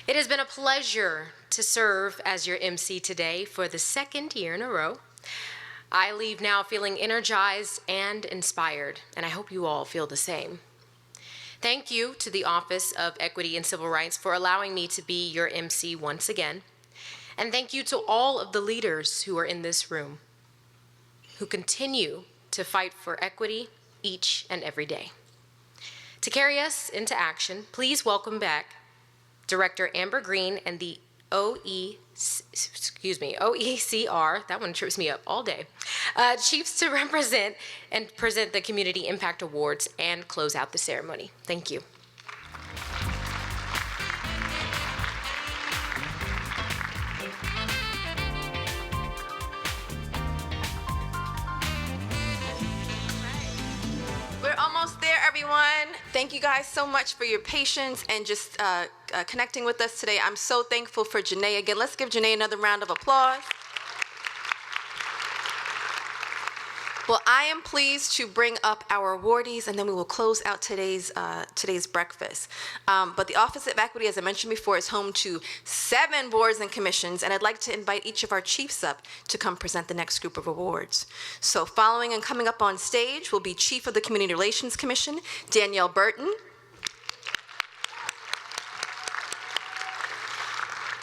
It has been a pleasure to serve as your MC today for the second year in a row. I leave now feeling energized and inspired, and I hope you all feel the same. Thank you to the Office of Equity and Civil Rights for allowing me to be your MC once again. And thank you to all of the leaders who are in this room, who continue to fight for equity each and every day. To carry us into action, please welcome back Director Amber Green and the OECR, that one trips me up all day, chiefs to represent and present the Community Impact Awards and close out the ceremony. Thank you. We're almost there, everybody. everyone. Thank you guys so much for your patience and just connecting with us today. I'm so thankful for Janae. Again, let's give Janae another round of applause. Well, I am pleased to bring up our awardees, and then we will close out today's breakfast. But the Office of Equity, as I mentioned before, is home to 7 boards and commissions, and I'd like to invite each of our chiefs up to come present the next group of awards. So following and coming up on stage will be Chief of the Community Relations Commission, Danielle Burton.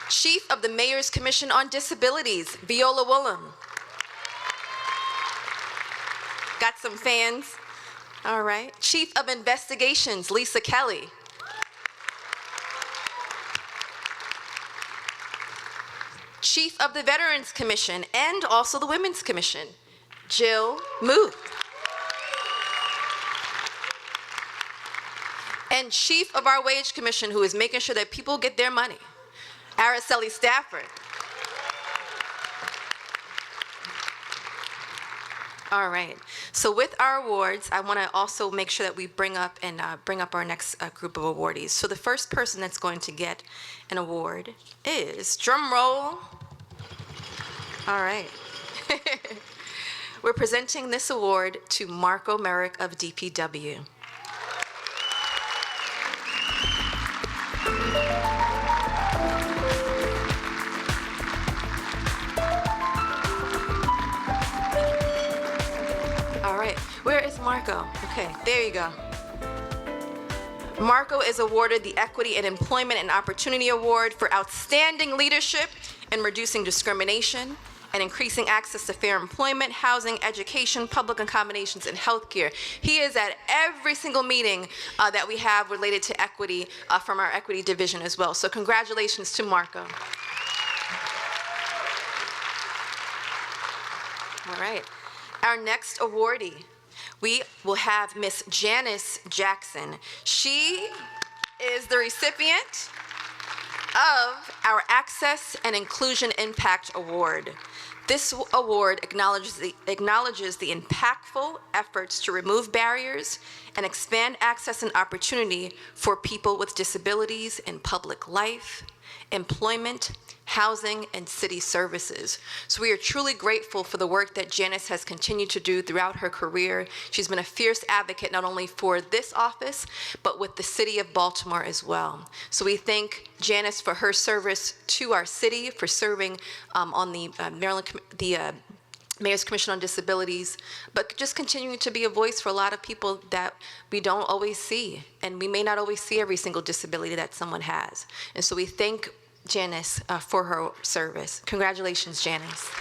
Chief of the Mayor's Commission on Disabilities, Viola Woolham. Got some fans? All right. Chief of Investigations, Lisa Kelly. Chief of the Veterans Commission and also the Women's Commission, Jill Muth. And Chief of our Wage Commission, who is making sure that people get their money, Araceli Stafford. All right. So with our awards, I want to also make sure that we bring up our next group of awardees. So the first person that's going to get an award is, drum roll. All right. We're presenting this award to Marco Merrick of DPW. Where is Marco? Okay, there you go. Marco is awarded the Equity and Employment and Opportunity Award for outstanding leadership in reducing discrimination and increasing access to fair employment, housing, education, public accommodations, and healthcare. He is at every single meeting that we have related to equity from our equity division as well. So congratulations to Marco. All right, our next awardee. We will have Miss Janice Jackson. She is the recipient of our Access and Inclusion Impact Award. This award acknowledges the impactful efforts to remove barriers and expand access and opportunity for people with disabilities in public life, employment, housing, and city services. So we are truly grateful for the work that Janice has continued to do throughout her career. She's been a fierce advocate not only for this office, but with the city of Baltimore as well. So we thank Janice for her service to our city, for serving on the Mayor's Commission on Disabilities, but just continuing to be a voice for a lot of people that we don't always see, and we may not always see every single disability that someone has. And so we thank Janice for her service. Congratulations, Janice.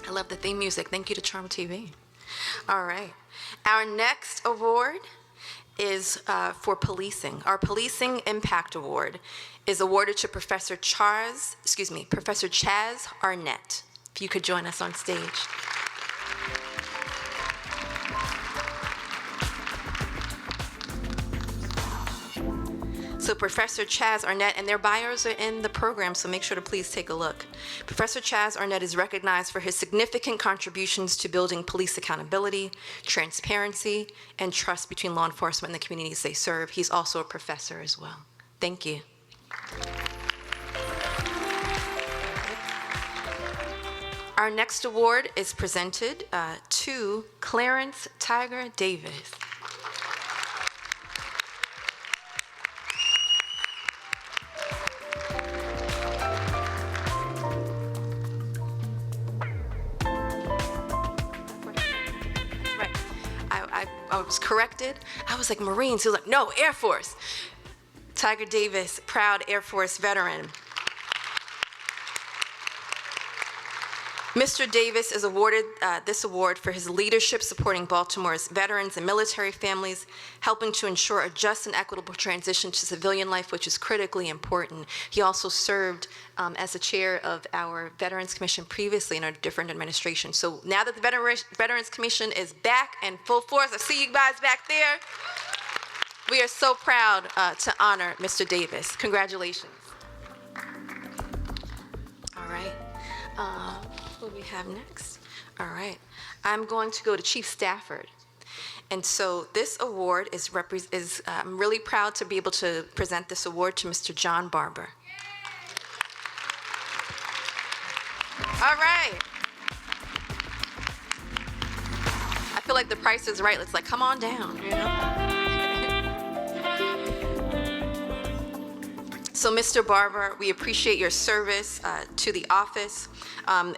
I love the theme music. Thank you to Charm TV. All right. Our next award is for policing. Our Policing Impact Award is awarded to Professor Chaz Arnett. If you could join us on stage. So Professor Chaz Arnett, and their bios are in the program, so make sure to please take a look. Professor Chaz Arnett is recognized for his significant contributions to building police accountability, transparency, and trust between law enforcement and the communities they serve. He's also a professor as well. Thank you. Our next award is presented to Clarence Tiger Davis. Right. I was corrected. I was like, Marines. He was like, no, Air Force. Tiger Davis, proud Air Force veteran. Mr. Davis is awarded this award for his leadership supporting Baltimore's veterans and military families, helping to ensure a just and equitable transition to civilian life, which is critically important. He also served as the chair of our Veterans Commission previously in a different administration. So now that the Veterans Commission is back in full force, I see you guys back there. We are so proud to honor Mr. Davis. Congratulations. All right. Who do we have next? All right. I'm going to go to Chief Stafford. And so this award I'm really proud to be able to present this award to Mr. John Barber. All right. I feel like the Price is Right. It's like, come on down, you know? So, Mr. Barber, we appreciate your service to the office.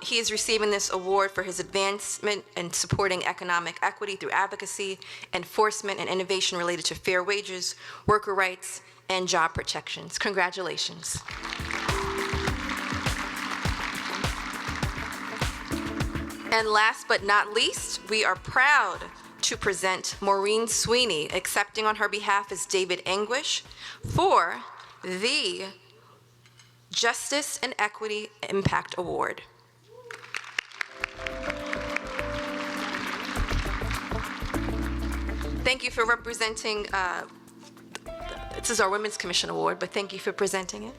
He is receiving this award for his advancement in supporting economic equity through advocacy, enforcement, and innovation related to fair wages, worker rights, and job protections. Congratulations. And last but not least, we are proud to present Maureen Sweeney, accepting on her behalf is David Anguish, for the Justice and Equity Impact Award. Thank you for representing, this is our Women's Commission Award, but thank you for presenting it.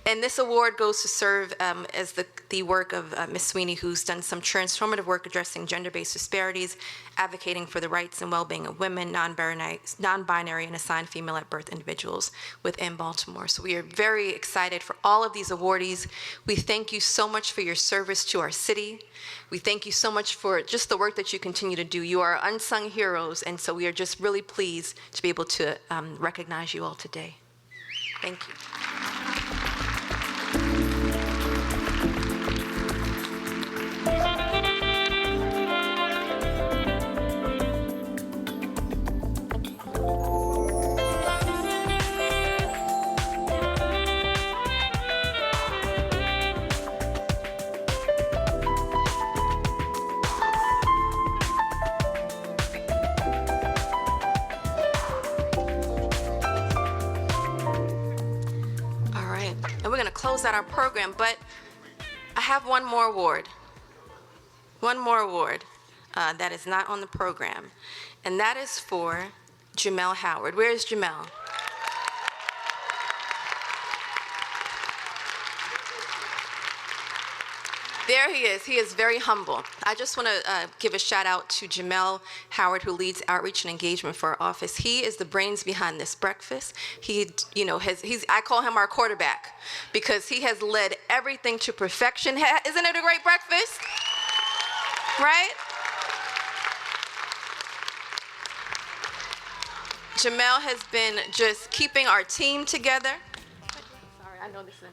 And this award goes to serve as the work of Ms. Sweeney, who's done some transformative work addressing gender-based disparities, advocating for the rights and well-being of women, non-binary, and assigned female at birth individuals within Baltimore. So we are very excited for all of these awardees. We thank you so much for your service to our city. We thank you so much for just the work that you continue to do. You are unsung heroes, and so we are just really pleased to be able to recognize you all today. Thank you. Close out our program, but I have one more award. One more award that is not on the program, and that is for Jamel Howard. Where is Jamel? There he is. He is very humble. I just want to give a shout out to Jamel Howard, who leads outreach and engagement for our office. He is the brains behind this breakfast. He, I call him our quarterback because he has led everything to perfection. Isn't it a great breakfast? Right? Jamel has been just keeping our team together. Sorry, I know this is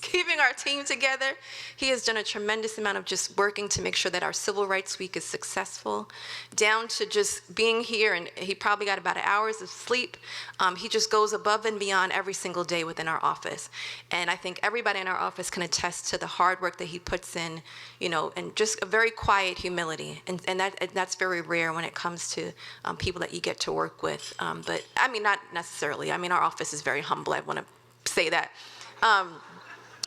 keeping our team together. He has done a tremendous amount of just working to make sure that our Civil Rights Week is successful, down to just being here, and he probably got about hours of sleep. He just goes above and beyond every single day within our office. And I think everybody in our office can attest to the hard work that he puts in, and just a very quiet humility. And that's very rare when it comes to people that you get to work with. But I mean, not necessarily. I mean, our office is very humble. I want to say that.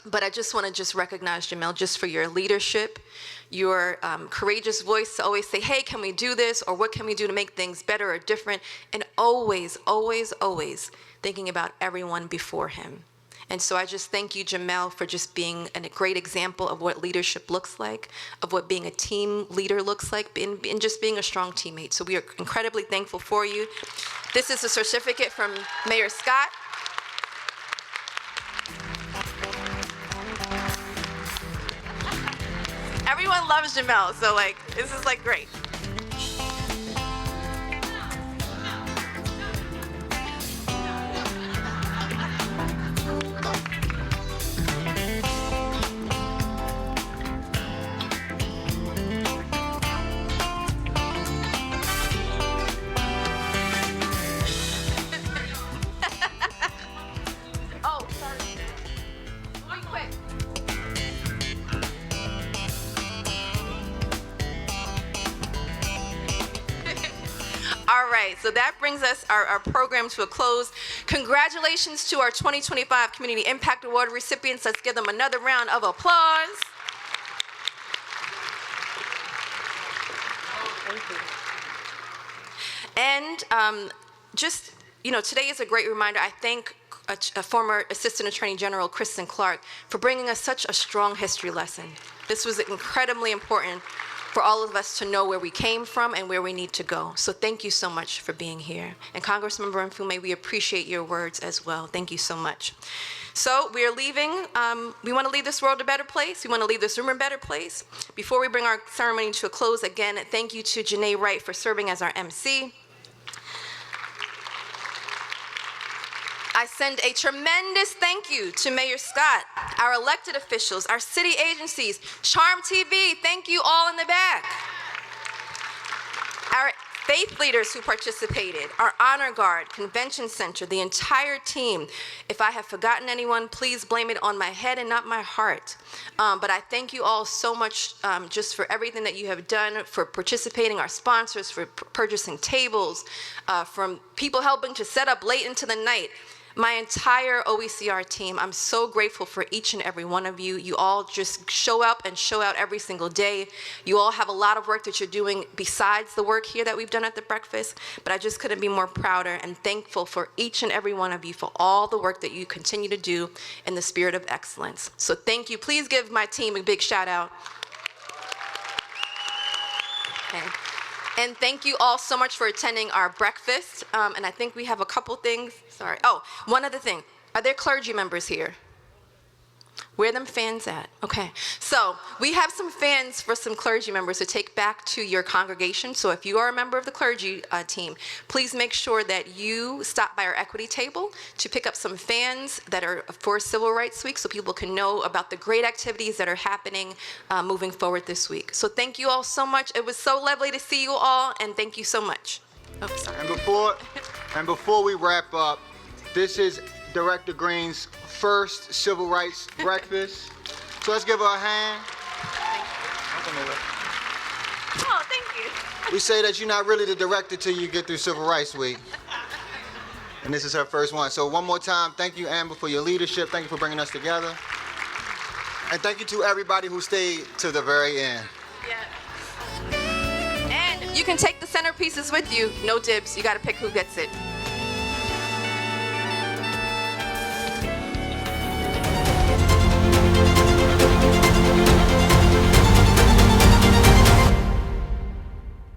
But I just want to recognize Jamel just for your leadership, your courageous voice to always say, hey, can we do this? Or what can we do to make things better or different? And always, always, always thinking about everyone before him. And so I just thank you, Jamel, for just being a great example of what leadership looks like, of what being a team leader looks like, and just being a strong teammate. So we are incredibly thankful for you. This is a certificate from Mayor Scott. Everyone loves Jamel, so this is great. Oh, sorry. One quick. All right, so that brings us our program to a close. Congratulations to our 2025 Community Impact Award recipients. Let's give them another round of applause. Thank you. And just today is a great reminder. I thank a former Assistant Attorney General, Kristen Clark, for bringing us such a strong history lesson. This was incredibly important for all of us to know where we came from and where we need to go. So thank you so much for being here. And Congressmember Mfume, we appreciate your words as well. Thank you so much. So we are leaving. We want to leave this world a better place. We want to leave this room a better place. Before we bring our ceremony to a close, again, thank you to Janae Wright for serving as our MC. I send a tremendous thank you to Mayor Scott, our elected officials, our city agencies, Charm TV, thank you all in the back. Our faith leaders who participated, our Honor Guard, Convention Center, the entire team. If I have forgotten anyone, please blame it on my head and not my heart. But I thank you all so much just for everything that you have done, for participating, our sponsors, for purchasing tables, from people helping to set up late into the night. My entire OECR team, I'm so grateful for each and every one of you. You all just show up and show out every single day. You all have a lot of work that you're doing besides the work here that we've done at the breakfast, but I just couldn't be more prouder and thankful for each and every one of you for all the work that you continue to do in the spirit of excellence. So thank you. Please give my team a big shout out. Okay. And thank you all so much for attending our breakfast. And I think we have a couple things. Sorry. Oh, one other thing. Are there clergy members here? Where are them fans at? Okay. So we have some fans for some clergy members to take back to your congregation. So if you are a member of the clergy team, please make sure that you stop by our equity table to pick up some fans that are for Civil Rights Week so people can know about the great activities that are happening moving forward this week. So thank you all so much. It was so lovely to see you all, and thank you so much. Oh, sorry. And before we wrap up, this is Director Green's first Civil Rights Breakfast. So let's give her a hand. Oh, thank you. We say that you're not really the director till you get through Civil Rights Week. And this is her first one. So one more time, thank you, Amber, for your leadership. Thank you for bringing us together. And thank you to everybody who stayed to the very end. Yes. And you can take the centerpieces with you. No dibs. You got to pick who gets it.